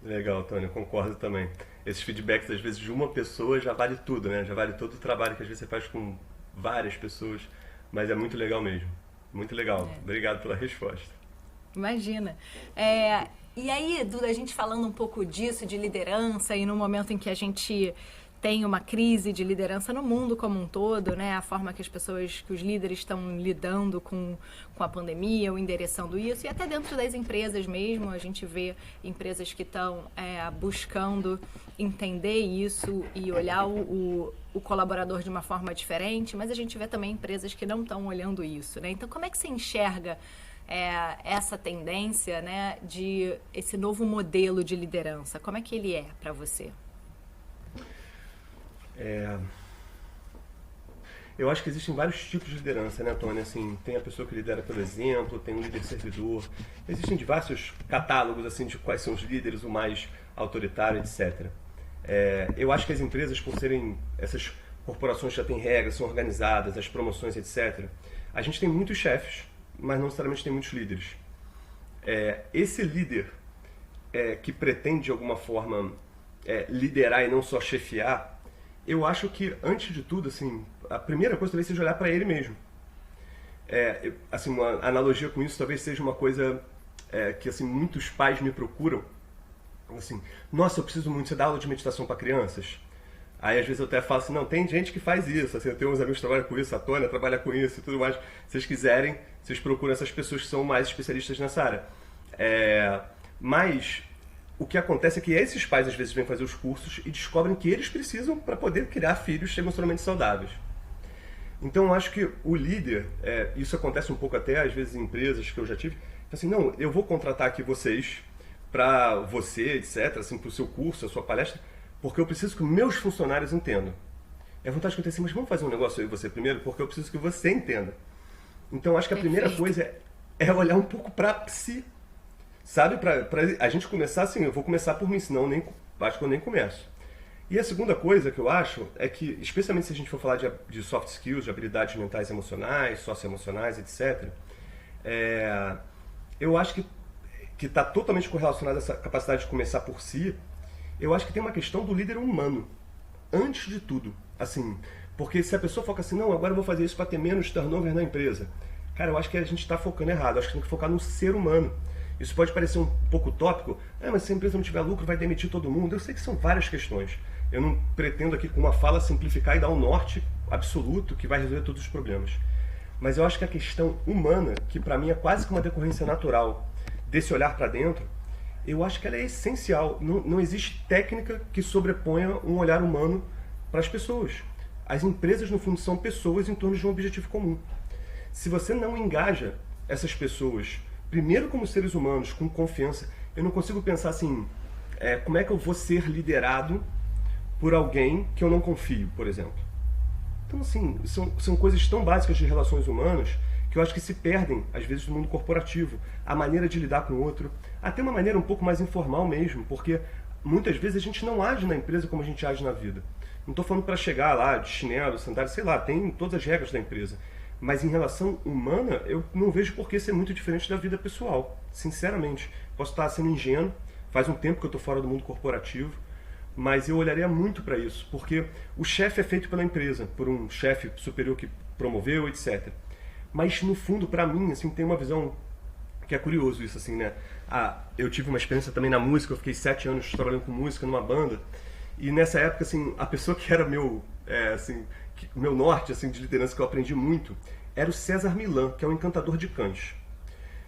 Legal, Tônia, concordo também. Esses feedbacks, às vezes, de uma pessoa já vale tudo, né? Já vale todo o trabalho que às vezes você faz com várias pessoas, mas é muito legal mesmo. Muito legal. Obrigado pela resposta. Imagina. E aí, Duda, a gente falando um pouco disso, de liderança, e no momento em que a gente tem uma crise de liderança no mundo como um todo, né? A forma que que os líderes estão lidando com a pandemia, ou endereçando isso, e até dentro das empresas mesmo, a gente vê empresas que estão buscando entender isso e olhar o colaborador de uma forma diferente, mas a gente vê também empresas que não estão olhando isso, né? Então, como é que você enxerga essa tendência, né, de esse novo modelo de liderança? Como é que ele é para você? Eu acho que existem vários tipos de liderança, né, Tony? Assim, tem a pessoa que lidera pelo exemplo, tem um líder servidor. Existem diversos catálogos assim de quais são os líderes, o mais autoritário, etc. Eu acho que as empresas, por serem essas corporações que já têm regras, são organizadas, as promoções, etc. A gente tem muitos chefes, mas não necessariamente tem muitos líderes. Esse líder que pretende de alguma forma liderar e não só chefiar, eu acho que, antes de tudo, assim, a primeira coisa talvez seja olhar para ele mesmo. Assim, uma analogia com isso talvez seja uma coisa que assim, muitos pais me procuram. Assim, nossa, eu preciso muito, você dá aula de meditação para crianças? Aí às vezes eu até falo assim, não, tem gente que faz isso, assim, eu tenho uns amigos que trabalham com isso, a Tônia trabalha com isso e tudo mais. Se vocês quiserem, vocês procuram essas pessoas que são mais especialistas nessa área. Mas o que acontece é que esses pais às vezes vêm fazer os cursos e descobrem que eles precisam para poder criar filhos emocionalmente saudáveis. Então eu acho que o líder, isso acontece um pouco até às vezes em empresas que eu já tive, assim, não, eu vou contratar aqui vocês para você, etc, assim, para o seu curso, a sua palestra, porque eu preciso que meus funcionários entendam. É a vontade que eu tenho assim, mas vamos fazer um negócio aí você primeiro, porque eu preciso que você entenda. Então acho que a primeira coisa é olhar um pouco para si. Sabe, para a gente começar assim, eu vou começar por mim, senão acho que eu nem começo. E a segunda coisa que eu acho é que, especialmente se a gente for falar de soft skills, de habilidades mentais e emocionais, socioemocionais, etc., eu acho que está totalmente correlacionado a essa capacidade de começar por si. Eu acho que tem uma questão do líder humano, antes de tudo. Assim, porque se a pessoa foca assim, não, agora eu vou fazer isso para ter menos turnover na empresa. Cara, eu acho que a gente está focando errado, eu acho que tem que focar no ser humano. Isso pode parecer um pouco utópico, mas se a empresa não tiver lucro, vai demitir todo mundo. Eu sei que são várias questões. Eu não pretendo aqui com uma fala simplificar e dar um norte absoluto que vai resolver todos os problemas. Mas eu acho que a questão humana, que para mim é quase que uma decorrência natural desse olhar para dentro, eu acho que ela é essencial. Não existe técnica que sobreponha um olhar humano para as pessoas. As empresas, no fundo, são pessoas em torno de um objetivo comum. Se você não engaja essas pessoas primeiro como seres humanos, com confiança, eu não consigo pensar assim, como é que eu vou ser liderado por alguém que eu não confio, por exemplo. Então, assim, são coisas tão básicas de relações humanas que eu acho que se perdem, às vezes, no mundo corporativo. A maneira de lidar com o outro, até uma maneira um pouco mais informal mesmo, porque muitas vezes a gente não age na empresa como a gente age na vida. Não estou falando para chegar lá de chinelo, sandália, sei lá, tem todas as regras da empresa. Mas em relação humana, eu não vejo por que ser muito diferente da vida pessoal, sinceramente. Posso estar sendo ingênuo, faz um tempo que eu estou fora do mundo corporativo, mas eu olharia muito para isso, porque o chefe é feito pela empresa, por um chefe superior que promoveu, etc. Mas no fundo, para mim, assim, tem uma visão que é curioso isso, assim, né? Eu tive uma experiência também na música, eu fiquei 7 anos trabalhando com música numa banda, e nessa época, assim, a pessoa que era meu norte assim, de liderança que eu aprendi muito era o César Millan, que é um encantador de cães.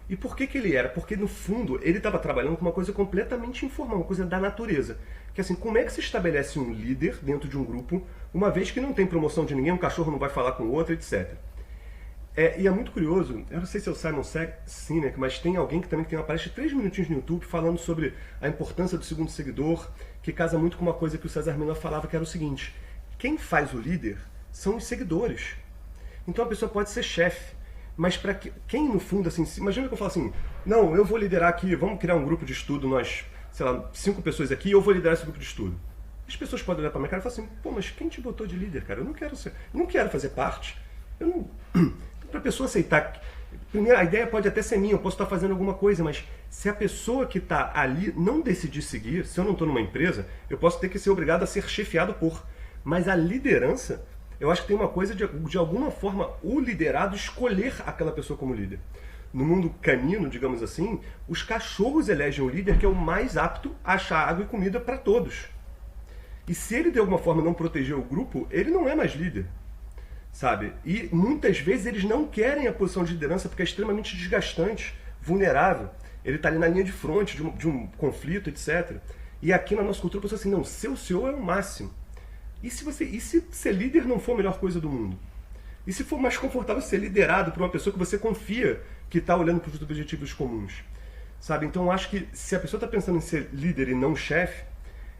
E por que ele era? Porque no fundo ele estava trabalhando com uma coisa completamente informal, uma coisa da natureza. Que assim, como é que se estabelece um líder dentro de um grupo, uma vez que não tem promoção de ninguém, um cachorro não vai falar com o outro, etc. E é muito curioso, eu não sei se é o Simon Sinek, mas tem alguém que também tem uma palestra de 3 minutinhos no YouTube falando sobre a importância do segundo seguidor, que casa muito com uma coisa que o César Millan falava, que era o seguinte: quem faz o líder são os seguidores. Então a pessoa pode ser chefe, mas para quem no fundo, assim, imagina que eu falo assim, não, eu vou liderar aqui, vamos criar um grupo de estudo, nós, sei lá, 5 pessoas aqui, eu vou liderar esse grupo de estudo. As pessoas podem olhar para minha cara e falar assim, pô, mas quem te botou de líder, cara? Eu não quero fazer parte. Para a pessoa aceitar, primeiro, a ideia pode até ser minha, eu posso estar fazendo alguma coisa, mas se a pessoa que está ali não decidir seguir, se eu não estou numa empresa, eu posso ter que ser obrigado a ser chefiado por. Mas a liderança, eu acho que tem uma coisa de alguma forma, o liderado escolher aquela pessoa como líder. No mundo canino, digamos assim, os cachorros elegem o líder que é o mais apto a achar água e comida para todos. E se ele de alguma forma não proteger o grupo, ele não é mais líder, sabe? E muitas vezes eles não querem a posição de liderança porque é extremamente desgastante, vulnerável. Ele está ali na linha de frente de um conflito, etc. E aqui na nossa cultura, a pessoa assim, não, ser o CEO é o máximo. E se ser líder não for a melhor coisa do mundo? E se for mais confortável ser liderado por uma pessoa que você confia que está olhando para os objetivos comuns? Sabe? Então eu acho que se a pessoa está pensando em ser líder e não chefe,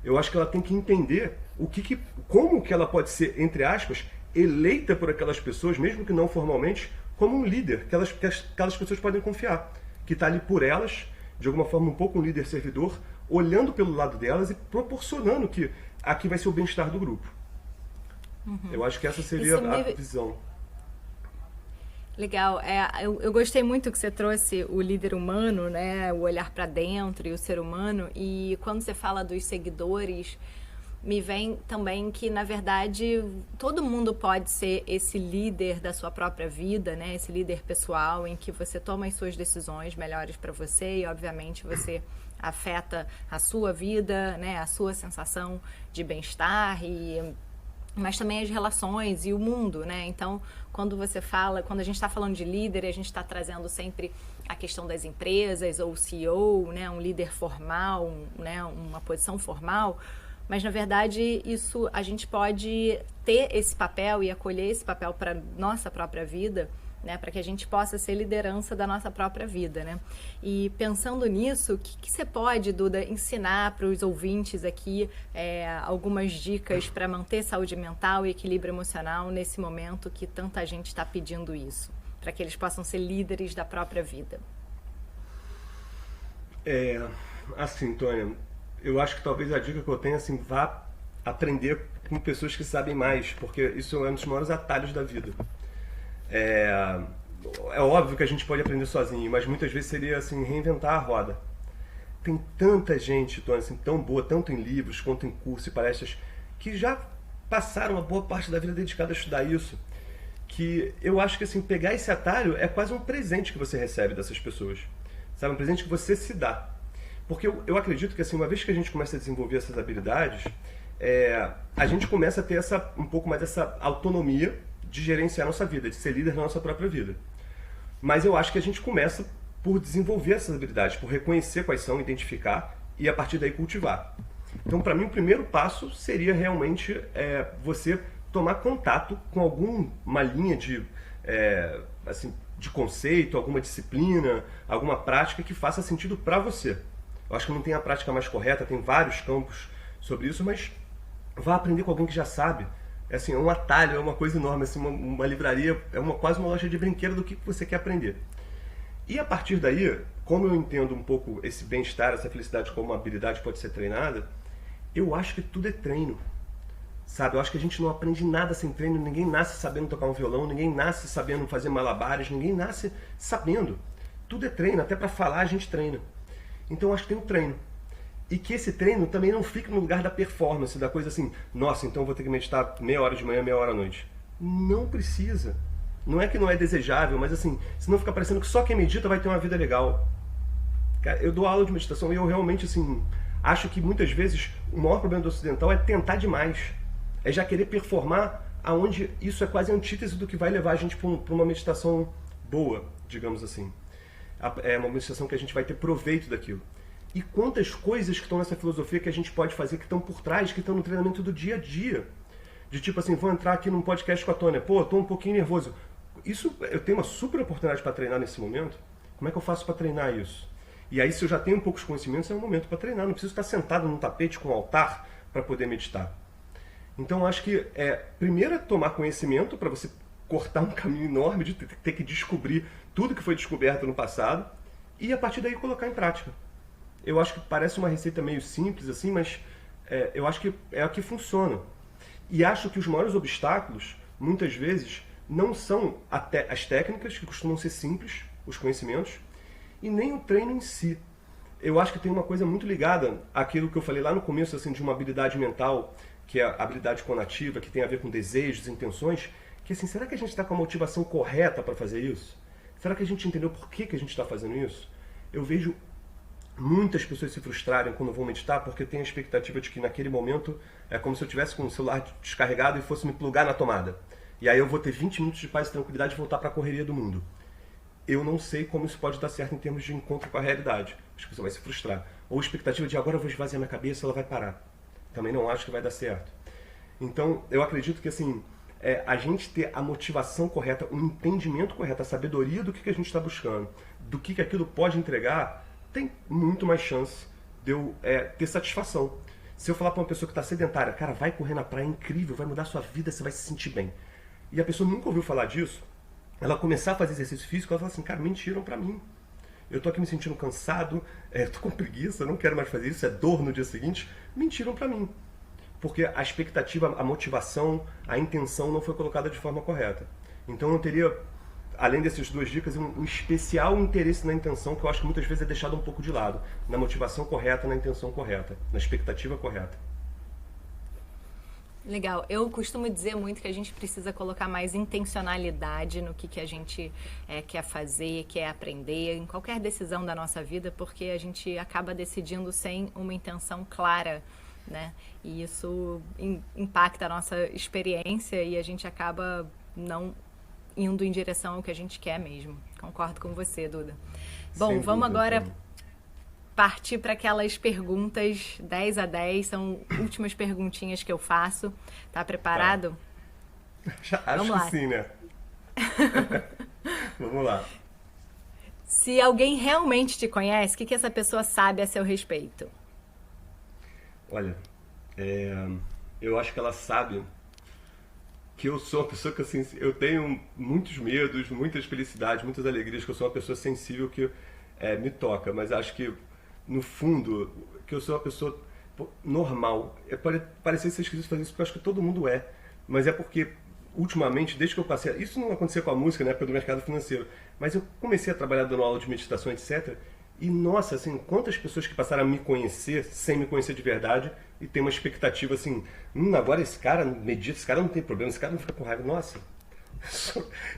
eu acho que ela tem que entender como que ela pode ser, entre aspas, eleita por aquelas pessoas, mesmo que não formalmente, como um líder, que aquelas pessoas podem confiar. Que está ali por elas, de alguma forma um pouco um líder servidor, olhando pelo lado delas e proporcionando que aqui vai ser o bem-estar do grupo. Eu acho que essa seria a visão. Legal. Eu gostei muito que você trouxe o líder humano, né? O olhar para dentro e o ser humano. E quando você fala dos seguidores, me vem também que, na verdade, todo mundo pode ser esse líder da sua própria vida, né? Esse líder pessoal em que você toma as suas decisões melhores para você e, obviamente, você afeta a sua vida, né? A sua sensação de bem-estar mas também as relações e o mundo, né? Então, quando a gente está falando de líder, a gente está trazendo sempre a questão das empresas ou o CEO, né? Um líder formal, né? Uma posição formal, mas na verdade a gente pode ter esse papel e acolher esse papel para nossa própria vida, né, para que a gente possa ser liderança da nossa própria vida, né? E pensando nisso, o que você pode, Duda, ensinar para os ouvintes aqui algumas dicas para manter saúde mental e equilíbrio emocional nesse momento que tanta gente está pedindo isso, para que eles possam ser líderes da própria vida? Assim, Tônia, eu acho que talvez a dica que eu tenho assim, vá aprender com pessoas que sabem mais, porque isso é um dos maiores atalhos da vida. É óbvio que a gente pode aprender sozinho, mas muitas vezes seria assim, reinventar a roda. Tem tanta gente, Tônia, assim, tão boa, tanto em livros quanto em cursos e palestras, que já passaram uma boa parte da vida dedicada a estudar isso, que eu acho que assim, pegar esse atalho é quase um presente que você recebe dessas pessoas. Sabe? Um presente que você se dá. Porque eu acredito que assim, uma vez que a gente começa a desenvolver essas habilidades, a gente começa a ter um pouco mais essa autonomia de gerenciar a nossa vida, de ser líder na nossa própria vida. Mas eu acho que a gente começa por desenvolver essas habilidades, por reconhecer quais são, identificar e a partir daí cultivar. Então, para mim, o primeiro passo seria realmente você tomar contato com alguma linha de conceito, alguma disciplina, alguma prática que faça sentido para você. Eu acho que não tem a prática mais correta, tem vários campos sobre isso, mas vá aprender com alguém que já sabe. É um atalho, é uma coisa enorme, assim, uma livraria, quase uma loja de brinquedo do que você quer aprender. E a partir daí, como eu entendo um pouco esse bem-estar, essa felicidade como uma habilidade que pode ser treinada, eu acho que tudo é treino. Sabe? Eu acho que a gente não aprende nada sem treino, ninguém nasce sabendo tocar um violão, ninguém nasce sabendo fazer malabares, ninguém nasce sabendo. Tudo é treino, até para falar a gente treina. Então eu acho que tem um treino. E que esse treino também não fique no lugar da performance, da coisa assim, nossa, então eu vou ter que meditar meia hora de manhã, meia hora à noite. Não precisa. Não é que não é desejável, mas assim, senão fica parecendo que só quem medita vai ter uma vida legal. Eu dou aula de meditação e eu realmente, assim, acho que muitas vezes o maior problema do ocidental é tentar demais. É já querer performar aonde isso é quase a antítese do que vai levar a gente para uma meditação boa, digamos assim. É uma meditação que a gente vai ter proveito daquilo. E quantas coisas que estão nessa filosofia que a gente pode fazer, que estão por trás, que estão no treinamento do dia a dia. De tipo assim, vou entrar aqui num podcast com a Tônia, pô, tô um pouquinho nervoso. Isso, eu tenho uma super oportunidade para treinar nesse momento. Como é que eu faço para treinar isso? E aí, se eu já tenho poucos conhecimentos, é um momento para treinar. Não preciso estar sentado num tapete com um altar para poder meditar. Então, acho que primeiro é tomar conhecimento para você cortar um caminho enorme de ter que descobrir tudo que foi descoberto no passado e, a partir daí, colocar em prática. Eu acho que parece uma receita meio simples, assim, mas eu acho que é a que funciona. E acho que os maiores obstáculos, muitas vezes, não são as técnicas, que costumam ser simples, os conhecimentos, e nem o treino em si. Eu acho que tem uma coisa muito ligada àquilo que eu falei lá no começo, assim, de uma habilidade mental, que é a habilidade conativa, que tem a ver com desejos, intenções, que assim, será que a gente está com a motivação correta para fazer isso? Será que a gente entendeu por que a gente está fazendo isso? Eu vejo muitas pessoas se frustrarem quando vão meditar porque tem a expectativa de que naquele momento é como se eu tivesse com o celular descarregado e fosse me plugar na tomada. E aí eu vou ter 20 minutos de paz e tranquilidade e voltar para a correria do mundo. Eu não sei como isso pode dar certo em termos de encontro com a realidade. Acho que você vai se frustrar. Ou expectativa de agora eu vou esvaziar minha cabeça, ela vai parar. Também não acho que vai dar certo. Então, eu acredito que assim, a gente ter a motivação correta, o entendimento correto, a sabedoria do que a gente está buscando, do que aquilo pode entregar, tem muito mais chance de eu ter satisfação. Se eu falar para uma pessoa que está sedentária, cara, vai correr na praia, é incrível, vai mudar a sua vida, você vai se sentir bem. E a pessoa nunca ouviu falar disso, ela começar a fazer exercício físico, ela fala assim, cara, mentiram para mim. Eu tô aqui me sentindo cansado, tô com preguiça, não quero mais fazer isso, é dor no dia seguinte. Mentiram para mim. Porque a expectativa, a motivação, a intenção não foi colocada de forma correta. Então eu teria, além dessas duas dicas, um especial interesse na intenção, que eu acho que muitas vezes é deixado um pouco de lado. Na motivação correta, na intenção correta, na expectativa correta. Legal. Eu costumo dizer muito que a gente precisa colocar mais intencionalidade no que a gente quer fazer, quer aprender, em qualquer decisão da nossa vida, porque a gente acaba decidindo sem uma intenção clara, né? E isso impacta a nossa experiência e a gente acaba não indo em direção ao que a gente quer mesmo. Concordo com você, Duda. Bom, Sem vamos dúvida, agora Tânia. partir para aquelas perguntas 10 a 10, são últimas perguntinhas que eu faço. Tá preparado? Acho Vamos que lá. sim, né? Vamos lá. Se alguém realmente te conhece, o que essa pessoa sabe a seu respeito? Olha, eu acho que ela sabe que eu sou uma pessoa que assim, eu tenho muitos medos, muitas felicidades, muitas alegrias, que eu sou uma pessoa sensível que me toca, mas acho que no fundo que eu sou uma pessoa normal. Pode parecer ser esquisito fazer isso, porque eu acho que todo mundo é, mas é porque ultimamente, desde que eu passei, isso não aconteceu com a música, na época do mercado financeiro, mas eu comecei a trabalhar dando aula de meditação, etc. E nossa, assim, quantas pessoas que passaram a me conhecer sem me conhecer de verdade e tem uma expectativa assim, agora esse cara medita, esse cara não tem problema, esse cara não fica com raiva. Nossa,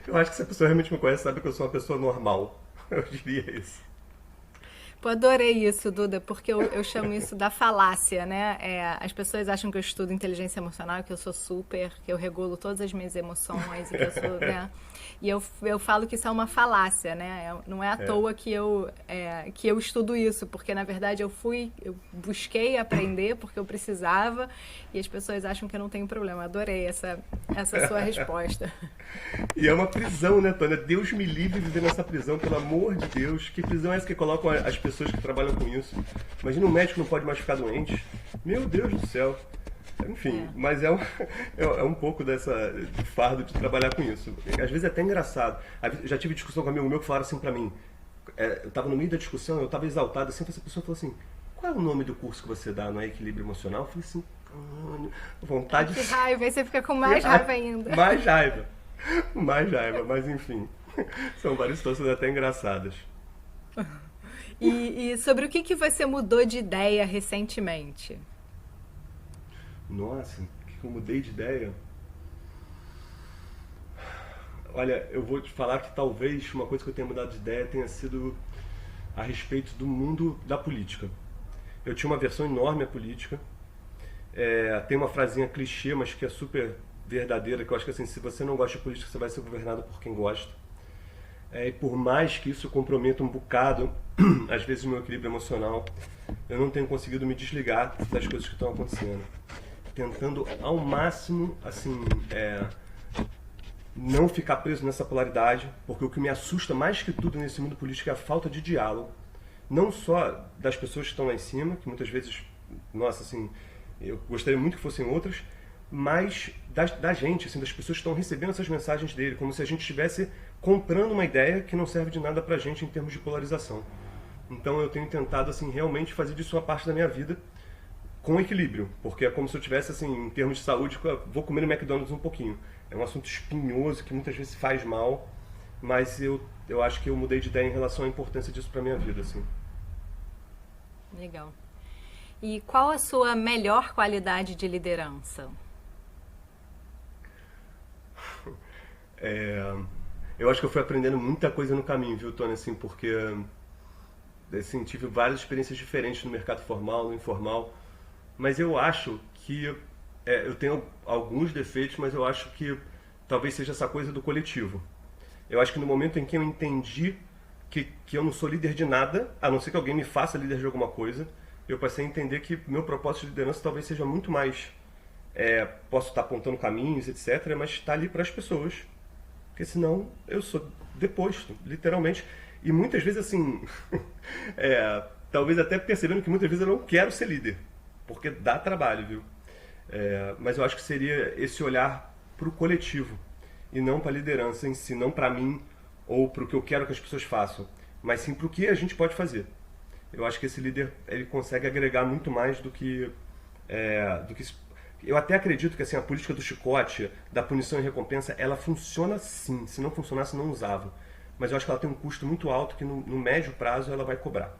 eu acho que se a pessoa realmente me conhece, sabe que eu sou uma pessoa normal. Eu diria isso. Pô, adorei isso, Duda, porque eu chamo isso da falácia, né? As pessoas acham que eu estudo inteligência emocional, que eu sou super, que eu regulo todas as minhas emoções e que eu sou, né? E eu falo que isso é uma falácia, né? Não é à toa que eu estudo isso, porque na verdade eu busquei aprender porque eu precisava e as pessoas acham que eu não tenho problema. Adorei essa sua resposta. E é uma prisão, né, Tânia? Deus me livre de viver nessa prisão, pelo amor de Deus. Que prisão é essa que colocam as pessoas que trabalham com isso? Imagina um médico não pode mais ficar doente. Meu Deus do céu. Enfim, mas é um pouco do fardo de trabalhar com isso. Às vezes é até engraçado. Já tive discussão com um amigo meu que falaram assim pra mim. Eu tava no meio da discussão, eu tava exaltado assim, essa pessoa falou assim, qual é o nome do curso que você dá no equilíbrio emocional? Eu falei assim, vontade Que raiva, aí você fica com mais raiva ainda. Mais raiva. Mais raiva, mas enfim. São várias situações até engraçadas. E sobre o que você mudou de ideia recentemente? Nossa, o que eu mudei de ideia? Olha, eu vou te falar que talvez uma coisa que eu tenha mudado de ideia tenha sido a respeito do mundo da política. Eu tinha uma versão enorme à política. Tem uma frasinha clichê, mas que é super verdadeira, que eu acho que assim, se você não gosta de política, você vai ser governado por quem gosta. E por mais que isso comprometa um bocado, às vezes, o meu equilíbrio emocional, eu não tenho conseguido me desligar das coisas que estão acontecendo. Tentando ao máximo, assim, não ficar preso nessa polaridade, porque o que me assusta mais que tudo nesse mundo político é a falta de diálogo. Não só das pessoas que estão lá em cima, que muitas vezes, nossa, assim, eu gostaria muito que fossem outras, mas da gente, assim, das pessoas que estão recebendo essas mensagens dele, como se a gente estivesse comprando uma ideia que não serve de nada pra gente em termos de polarização. Então eu tenho tentado, assim, realmente fazer disso uma parte da minha vida com equilíbrio, porque é como se eu tivesse, assim, em termos de saúde, vou comer no McDonald's um pouquinho. É um assunto espinhoso que muitas vezes faz mal, mas eu acho que eu mudei de ideia em relação à importância disso pra minha vida, assim. Legal. E qual a sua melhor qualidade de liderança? Eu acho que eu fui aprendendo muita coisa no caminho, viu, Tony? Assim, porque assim, tive várias experiências diferentes no mercado formal, no informal, mas eu acho que eu tenho alguns defeitos, mas eu acho que talvez seja essa coisa do coletivo. Eu acho que no momento em que eu entendi que eu não sou líder de nada, a não ser que alguém me faça líder de alguma coisa, eu passei a entender que meu propósito de liderança talvez seja muito mais... posso estar apontando caminhos, etc., mas estar ali para as pessoas. Porque senão eu sou deposto, literalmente. E muitas vezes, assim, talvez até percebendo que muitas vezes eu não quero ser líder, porque dá trabalho, viu? Mas eu acho que seria esse olhar para o coletivo, e não para a liderança em si, não para mim, ou para o que eu quero que as pessoas façam, mas sim para o que a gente pode fazer. Eu acho que esse líder ele consegue agregar muito mais do que eu até acredito que assim, a política do chicote, da punição e recompensa, ela funciona sim. Se não funcionasse, não usava. Mas eu acho que ela tem um custo muito alto que no médio prazo ela vai cobrar.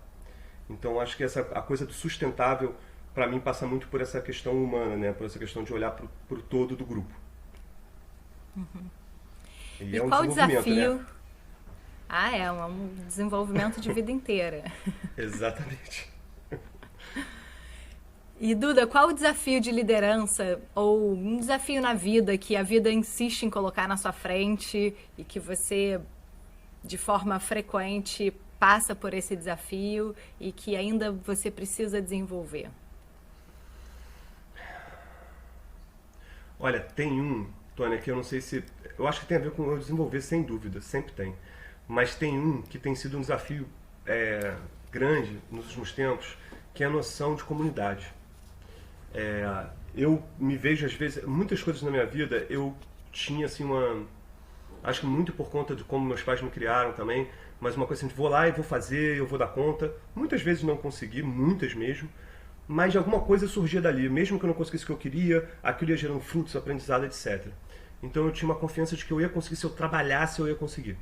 Então eu acho que a coisa do sustentável, para mim, passa muito por essa questão humana, né? Por essa questão de olhar para o todo do grupo. Uhum. E qual o desafio? Né? É um desenvolvimento de vida inteira. Exatamente. E Duda, qual o desafio de liderança ou um desafio na vida que a vida insiste em colocar na sua frente e que você, de forma frequente, passa por esse desafio e que ainda você precisa desenvolver? Olha, tem um, Tônia, que eu não sei se... Eu acho que tem a ver com eu desenvolver, sem dúvida, sempre tem. Mas tem um que tem sido um desafio grande nos últimos tempos, que é a noção de comunidade. Eu me vejo, às vezes, muitas coisas na minha vida, eu tinha, assim, acho que muito por conta de como meus pais me criaram também, mas uma coisa assim, vou lá e vou fazer, eu vou dar conta. Muitas vezes não consegui, muitas mesmo, mas alguma coisa surgia dali. Mesmo que eu não conseguisse o que eu queria, aquilo ia gerando frutos, aprendizado, etc. Então eu tinha uma confiança de que eu ia conseguir, se eu trabalhasse, eu ia conseguir.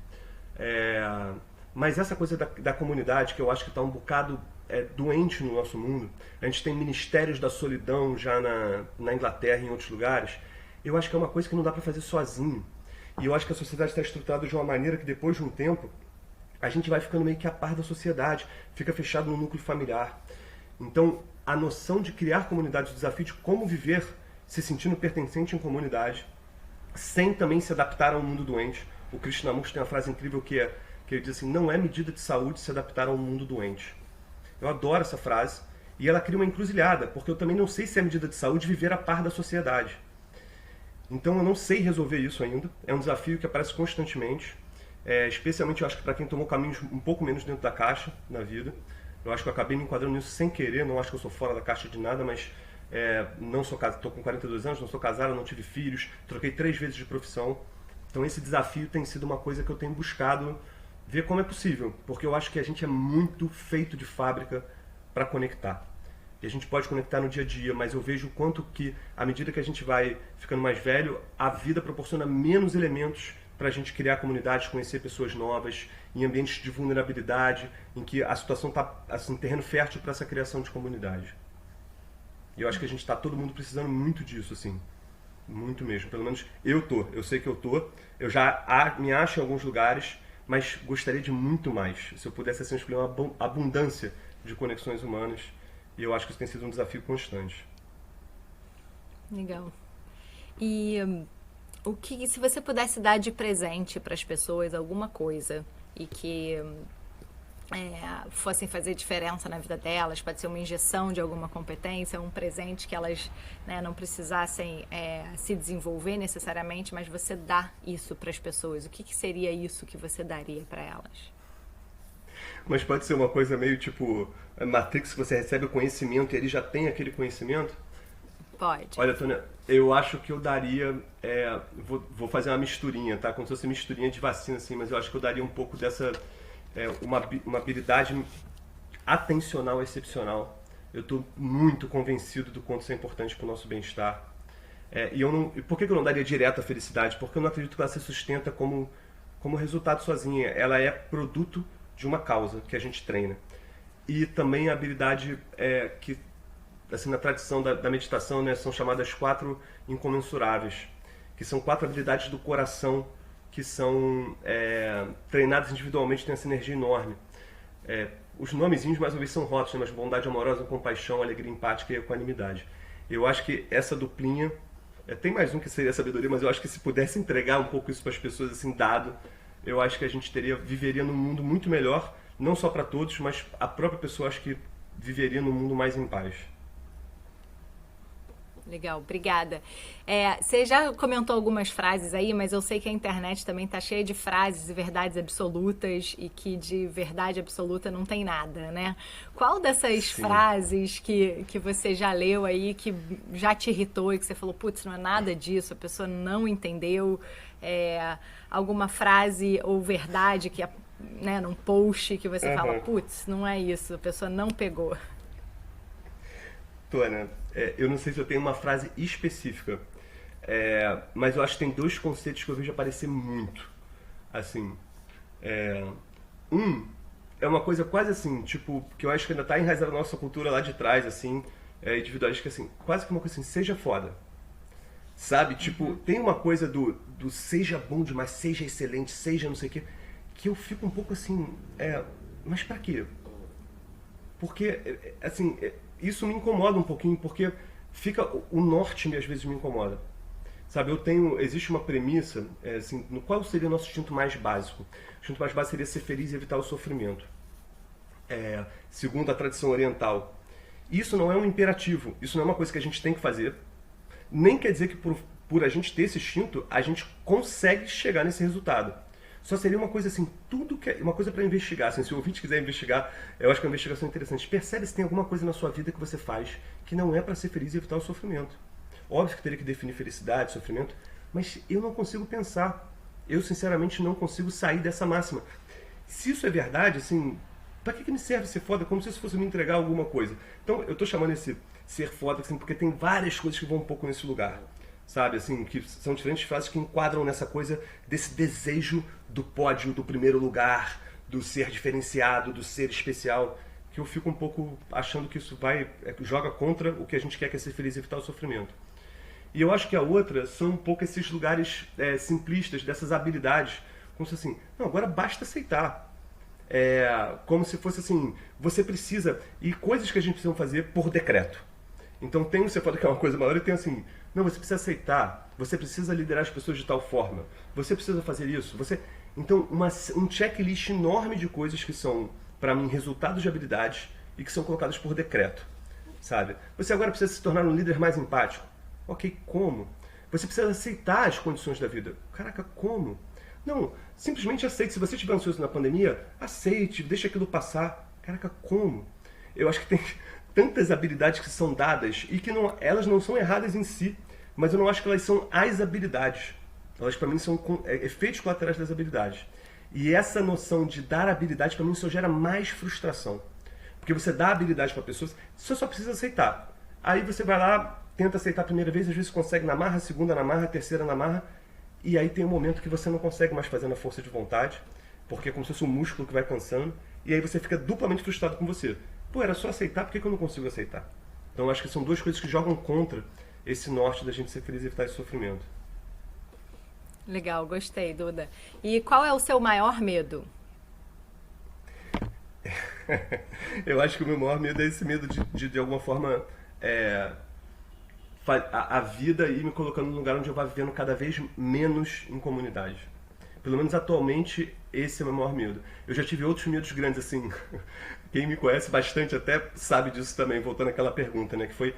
Mas essa coisa da comunidade, que eu acho que está um bocado doente no nosso mundo, a gente tem ministérios da solidão já na Inglaterra e em outros lugares, eu acho que é uma coisa que não dá para fazer sozinho. E eu acho que a sociedade está estruturada de uma maneira que depois de um tempo, a gente vai ficando meio que a par da sociedade, fica fechado no núcleo familiar. Então, a noção de criar comunidade, o desafio de como viver se sentindo pertencente em comunidade, sem também se adaptar ao mundo doente. O Krishnamurti tem uma frase incrível que ele diz assim, não é medida de saúde se adaptar ao mundo doente. Eu adoro essa frase, e ela cria uma encruzilhada, porque eu também não sei se é medida de saúde viver a par da sociedade. Então eu não sei resolver isso ainda, é um desafio que aparece constantemente, especialmente eu acho que para quem tomou caminhos um pouco menos dentro da caixa na vida. Eu acho que eu acabei me enquadrando nisso sem querer, não acho que eu sou fora da caixa de nada, mas não sou casado, estou com 42 anos, não sou casado, não tive filhos, troquei 3 vezes de profissão. Então esse desafio tem sido uma coisa que eu tenho buscado ver como é possível, porque eu acho que a gente é muito feito de fábrica para conectar. E a gente pode conectar no dia a dia, mas eu vejo o quanto que, à medida que a gente vai ficando mais velho, a vida proporciona menos elementos para a gente criar comunidades, conhecer pessoas novas, em ambientes de vulnerabilidade, em que a situação está assim, terreno fértil para essa criação de comunidade. E eu acho que a gente está todo mundo precisando muito disso, assim. Muito mesmo. Pelo menos eu sei que eu já me acho em alguns lugares, mas gostaria de muito mais. Se eu pudesse assim, escolher uma abundância de conexões humanas, e eu acho que isso tem sido um desafio constante. Legal. E se você pudesse dar de presente para as pessoas alguma coisa e que fossem fazer diferença na vida delas, pode ser uma injeção de alguma competência, um presente que elas não precisassem se desenvolver necessariamente, mas você dá isso para as pessoas. O que seria isso que você daria para elas? Mas pode ser uma coisa meio tipo Matrix, que você recebe o conhecimento e ele já tem aquele conhecimento? Pode. Olha, Tônia, eu acho que eu daria... vou fazer uma misturinha, tá? Como se fosse misturinha de vacina, assim, mas eu acho que eu daria um pouco dessa... uma habilidade atencional excepcional. Eu estou muito convencido do quanto isso é importante para o nosso bem-estar. Por que eu não daria direto a felicidade? Porque eu não acredito que ela se sustenta como resultado sozinha. Ela é produto de uma causa que a gente treina. E também a habilidade que, assim, na tradição da meditação, né, são chamadas 4 incomensuráveis, que são 4 habilidades do coração que são treinadas individualmente, têm essa energia enorme. Os nomezinhos mais uma vez são rótulos, né? Mas bondade amorosa, compaixão, alegria empática e equanimidade. Eu acho que essa duplinha, tem mais um que seria sabedoria, mas eu acho que se pudesse entregar um pouco isso para as pessoas assim dado, eu acho que a gente viveria num mundo muito melhor, não só para todos, mas a própria pessoa acho que viveria num mundo mais em paz. Legal, obrigada. Você já comentou algumas frases aí, mas eu sei que a internet também está cheia de frases e verdades absolutas e que de verdade absoluta não tem nada, né? Qual dessas Sim. frases que você já leu aí, que já te irritou e que você falou, putz, não é nada disso, a pessoa não entendeu? Alguma frase ou verdade que, né, num post que você fala, Aham. putz, não é isso, a pessoa não pegou. Né? Eu não sei se eu tenho uma frase específica, mas eu acho que tem dois conceitos que eu vejo aparecer muito. Assim, um é uma coisa quase assim, tipo, que eu acho que ainda está enraizada na nossa cultura lá de trás, assim, individualista, assim, quase que uma coisa assim, seja foda. Sabe? Tipo, tem uma coisa do seja bom demais, seja excelente, seja não sei o quê, que eu fico um pouco assim, mas pra quê? Porque, assim, isso me incomoda um pouquinho, porque o norte às vezes me incomoda. Sabe, existe uma premissa, assim, no qual seria o nosso instinto mais básico. O instinto mais básico seria ser feliz e evitar o sofrimento. Segundo a tradição oriental. Isso não é um imperativo, isso não é uma coisa que a gente tem que fazer. Nem quer dizer que por a gente ter esse instinto, a gente consegue chegar nesse resultado. Só seria uma coisa assim, uma coisa para investigar. Assim, se o ouvinte quiser investigar, eu acho que é uma investigação interessante. Percebe se tem alguma coisa na sua vida que você faz que não é para ser feliz e evitar o sofrimento. Óbvio que teria que definir felicidade, sofrimento, mas eu não consigo pensar. Eu, sinceramente, não consigo sair dessa máxima. Se isso é verdade, assim, para que me serve ser foda? Como se isso fosse me entregar alguma coisa. Então, eu tô chamando esse ser foda, assim, porque tem várias coisas que vão um pouco nesse lugar. Sabe, assim, que são diferentes frases que enquadram nessa coisa desse desejo do pódio, do primeiro lugar, do ser diferenciado, do ser especial, que eu fico um pouco achando que isso joga contra o que a gente quer, que é ser feliz e evitar o sofrimento. E eu acho que a outra são um pouco esses lugares simplistas, dessas habilidades, como se assim, não, agora basta aceitar. Como se fosse assim, você precisa, e coisas que a gente precisa fazer por decreto. Então tem o você pode que é uma coisa maior e tem assim, não, você precisa aceitar, você precisa liderar as pessoas de tal forma, você precisa fazer isso, Então um checklist enorme de coisas que são, para mim, resultados de habilidades e que são colocadas por decreto, sabe? Você agora precisa se tornar um líder mais empático. Ok, como? Você precisa aceitar as condições da vida. Caraca, como? Não, simplesmente aceite. Se você estiver ansioso na pandemia, aceite, deixa aquilo passar. Caraca, como? Eu acho que tem tantas habilidades que são dadas e que elas não são erradas em si, mas eu não acho que elas são as habilidades. Elas, para mim, são efeitos colaterais das habilidades. E essa noção de dar habilidade, para mim, só gera mais frustração. Porque você dá habilidade para pessoas, você só precisa aceitar. Aí você vai lá, tenta aceitar a primeira vez, às vezes consegue na marra, a segunda na marra, a terceira na marra, e aí tem um momento que você não consegue mais fazer na força de vontade, porque é como se fosse um músculo que vai cansando, e aí você fica duplamente frustrado com você. Pô, era só aceitar, por que eu não consigo aceitar? Então eu acho que são duas coisas que jogam contra esse norte da gente ser feliz e evitar esse sofrimento. Legal, gostei, Duda. E qual é o seu maior medo? Eu acho que o meu maior medo é esse medo de alguma forma, a vida ir me colocando num lugar onde eu vá vivendo cada vez menos em comunidade. Pelo menos atualmente, esse é o meu maior medo. Eu já tive outros medos grandes, assim. Quem me conhece bastante até sabe disso também, voltando àquela pergunta, né? Que foi,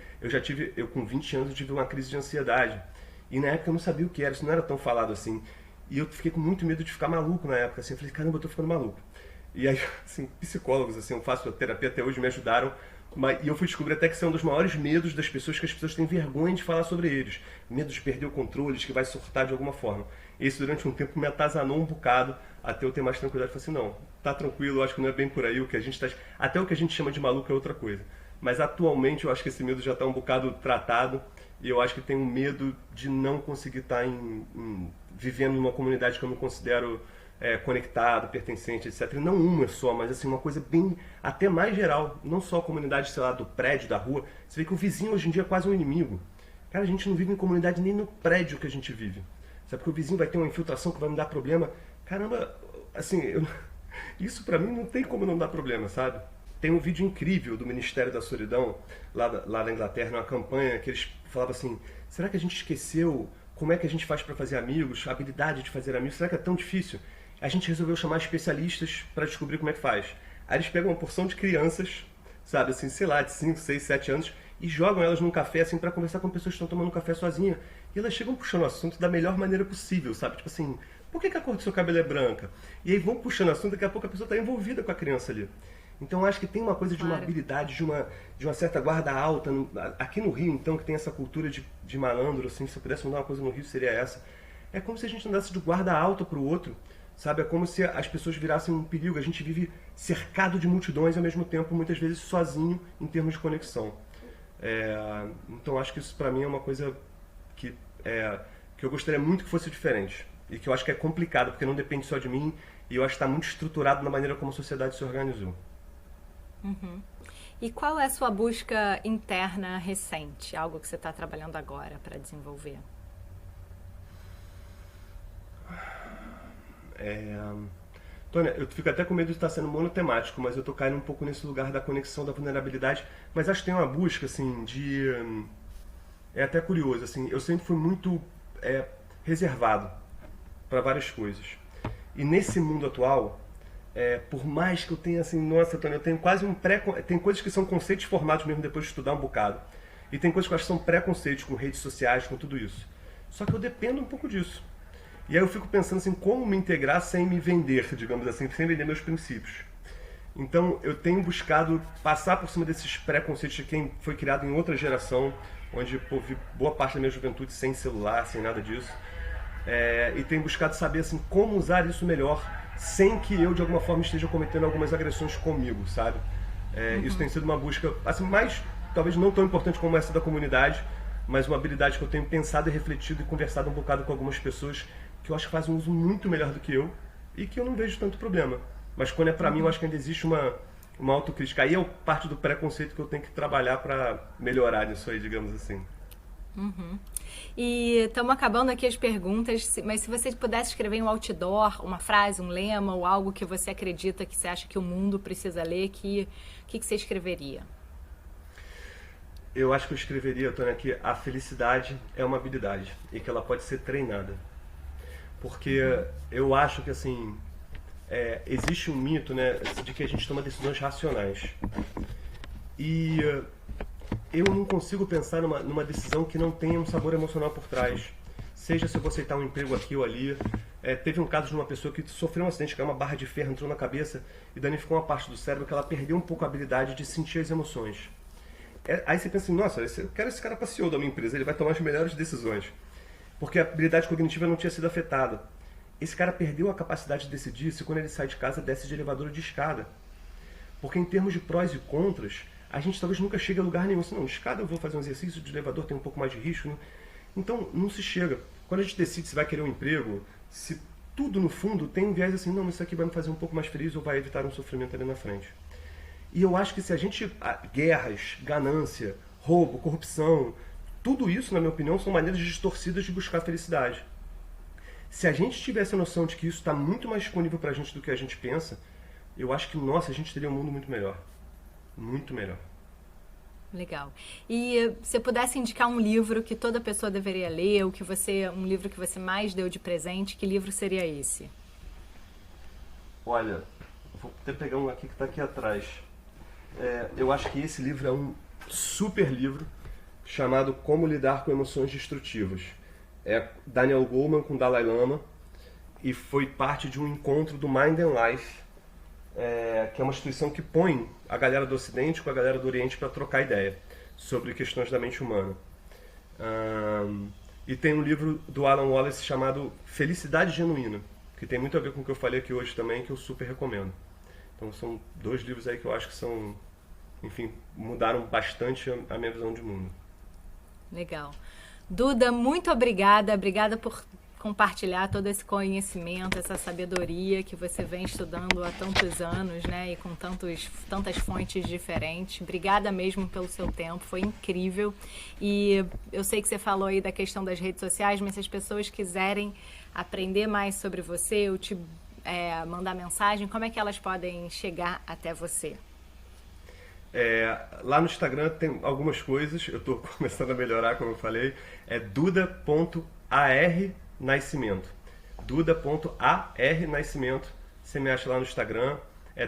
eu com 20 anos eu tive uma crise de ansiedade. E na época eu não sabia o que era, isso não era tão falado assim. E eu fiquei com muito medo de ficar maluco na época, assim. Eu falei, caramba, eu tô ficando maluco. E aí, assim, psicólogos, assim, eu faço terapia até hoje, me ajudaram. E eu fui descobrir até que esse é um dos maiores medos das pessoas, que as pessoas têm vergonha de falar sobre eles. Medo de perder o controle, de que vai surtar de alguma forma. Esse, durante um tempo, me atazanou um bocado, até eu ter mais tranquilidade. Eu falei assim, não, tá tranquilo, eu acho que não é bem por aí, o que a gente tá... Até o que a gente chama de maluco é outra coisa. Mas atualmente eu acho que esse medo já está um bocado tratado, e eu acho que tenho medo de não conseguir estar vivendo numa comunidade que eu não considero conectado, pertencente, etc. E não uma só, mas assim, uma coisa bem, até mais geral. Não só a comunidade, sei lá, do prédio, da rua. Você vê que o vizinho hoje em dia é quase um inimigo. Cara, a gente não vive em comunidade nem no prédio que a gente vive. Sabe, porque o vizinho vai ter uma infiltração que vai me dar problema. Caramba, assim, Isso pra mim não tem como não dar problema, sabe? Tem um vídeo incrível do Ministério da Solidão, lá na Inglaterra, uma campanha que eles falavam assim: será que a gente esqueceu como é que a gente faz para fazer amigos, a habilidade de fazer amigos? Será que é tão difícil? A gente resolveu chamar especialistas para descobrir como é que faz. Aí eles pegam uma porção de crianças, sabe, assim, sei lá, de 5, 6, 7 anos, e jogam elas num café, assim, para conversar com pessoas que estão tomando um café sozinha. E elas chegam puxando o assunto da melhor maneira possível, sabe? Tipo assim, por que a cor do seu cabelo é branca? E aí vão puxando o assunto, daqui a pouco a pessoa está envolvida com a criança ali. Então eu acho que tem uma coisa de uma habilidade, de uma certa guarda alta. Aqui no Rio, então, que tem essa cultura de malandro, assim, se eu pudesse mudar uma coisa no Rio, seria essa. É como se a gente andasse de guarda alta pro outro, sabe? É como se as pessoas virassem um perigo. A gente vive cercado de multidões e ao mesmo tempo, muitas vezes, sozinho em termos de conexão. Então acho que isso pra mim é uma coisa que eu gostaria muito que fosse diferente. E que eu acho que é complicado, porque não depende só de mim. E eu acho que está muito estruturado na maneira como a sociedade se organizou. Uhum. E qual é a sua busca interna recente? Algo que você está trabalhando agora para desenvolver? Tônia, eu fico até com medo de estar sendo monotemático, mas eu tô caindo um pouco nesse lugar da conexão, da vulnerabilidade. Mas acho que tem uma busca, assim, de... É até curioso, assim, eu sempre fui muito reservado para várias coisas. E nesse mundo atual, por mais que eu tenha, assim, nossa, Tônia, eu tenho quase tem coisas que são conceitos formados mesmo depois de estudar um bocado. E tem coisas que eu acho que são preconceitos com redes sociais, com tudo isso. Só que eu dependo um pouco disso. E aí eu fico pensando assim, como me integrar sem me vender, digamos assim, sem vender meus princípios. Então eu tenho buscado passar por cima desses preconceitos de quem foi criado em outra geração, onde vi boa parte da minha juventude sem celular, sem nada disso. E tenho buscado saber assim, como usar isso melhor, sem que eu de alguma forma esteja cometendo algumas agressões comigo, sabe? Isso tem sido uma busca, assim, mais, talvez não tão importante como essa da comunidade, mas uma habilidade que eu tenho pensado e refletido e conversado um bocado com algumas pessoas que eu acho que fazem um uso muito melhor do que eu e que eu não vejo tanto problema. Mas quando é pra mim, eu acho que ainda existe uma autocrítica. Aí é parte do preconceito que eu tenho que trabalhar para melhorar nisso aí, digamos assim. Uhum. E estamos acabando aqui as perguntas, mas se você pudesse escrever em um outdoor, uma frase, um lema ou algo que você acredita, que você acha que o mundo precisa ler, que você escreveria? Eu acho que eu escreveria, Tônia, que a felicidade é uma habilidade e que ela pode ser treinada. Porque eu acho que, assim, existe um mito, né, de que a gente toma decisões racionais. E eu não consigo pensar numa decisão que não tenha um sabor emocional por trás. Seja se eu vou aceitar um emprego aqui ou ali. Teve um caso de uma pessoa que sofreu um acidente, caiu uma barra de ferro, entrou na cabeça e danificou uma parte do cérebro que ela perdeu um pouco a habilidade de sentir as emoções. Aí você pensa assim, nossa, eu quero esse cara para CEO da minha empresa, ele vai tomar as melhores decisões. Porque a habilidade cognitiva não tinha sido afetada. Esse cara perdeu a capacidade de decidir se quando ele sai de casa desce de elevador ou de escada. Porque em termos de prós e contras, a gente talvez nunca chegue a lugar nenhum. Assim, não, de escada eu vou fazer um exercício, de elevador tem um pouco mais de risco. Né? Então não se chega. Quando a gente decide se vai querer um emprego, se tudo no fundo tem um viés assim, não, isso aqui vai me fazer um pouco mais feliz ou vai evitar um sofrimento ali na frente. E eu acho que se a gente... Guerras, ganância, roubo, corrupção... Tudo isso, na minha opinião, são maneiras distorcidas de buscar a felicidade. Se a gente tivesse a noção de que isso está muito mais disponível para a gente do que a gente pensa, eu acho que, nossa, a gente teria um mundo muito melhor. Muito melhor. Legal. E se pudesse indicar um livro que toda pessoa deveria ler, ou um livro que você mais deu de presente, que livro seria esse? Olha, vou até pegar um aqui que está aqui atrás. Eu acho que esse livro é um super livro, chamado Como Lidar com Emoções Destrutivas. É Daniel Goleman com Dalai Lama e foi parte de um encontro do Mind and Life, que é uma instituição que põe a galera do Ocidente com a galera do Oriente para trocar ideia sobre questões da mente humana. E tem um livro do Alan Wallace chamado Felicidade Genuína, que tem muito a ver com o que eu falei aqui hoje também, que eu super recomendo. Então são 2 livros aí que eu acho que são, enfim, mudaram bastante a minha visão de mundo. Legal. Duda, muito obrigada. Obrigada por compartilhar todo esse conhecimento, essa sabedoria que você vem estudando há tantos anos, né? E com tantas fontes diferentes. Obrigada mesmo pelo seu tempo, foi incrível. E eu sei que você falou aí da questão das redes sociais, mas se as pessoas quiserem aprender mais sobre você, mandar mensagem, como é que elas podem chegar até você? Lá no Instagram tem algumas coisas, eu estou começando a melhorar, como eu falei, é duda.arnascimento. Duda.arnascimento, você me acha lá no Instagram.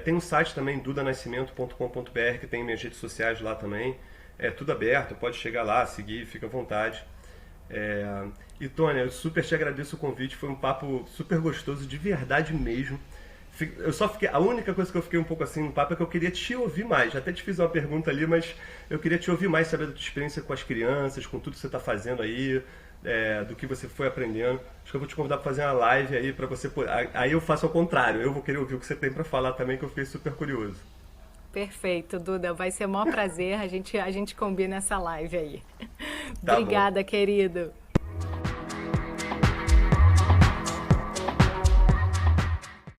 Tem um site também, dudanascimento.com.br, que tem minhas redes sociais lá também. É tudo aberto, pode chegar lá, seguir, fica à vontade. E Tônia, eu super te agradeço o convite, foi um papo super gostoso, de verdade mesmo. Eu só fiquei, a única coisa que eu fiquei um pouco assim no papo é que eu queria te ouvir mais. Até te fiz uma pergunta ali, mas eu queria te ouvir mais, saber da tua experiência com as crianças, com tudo que você está fazendo aí, do que você foi aprendendo. Acho que eu vou te convidar para fazer uma live aí para você. Aí eu faço ao contrário, eu vou querer ouvir o que você tem para falar também, que eu fiquei super curioso. Perfeito, Duda. Vai ser o maior prazer. A gente combina essa live aí. Tá bom. Obrigada, querido.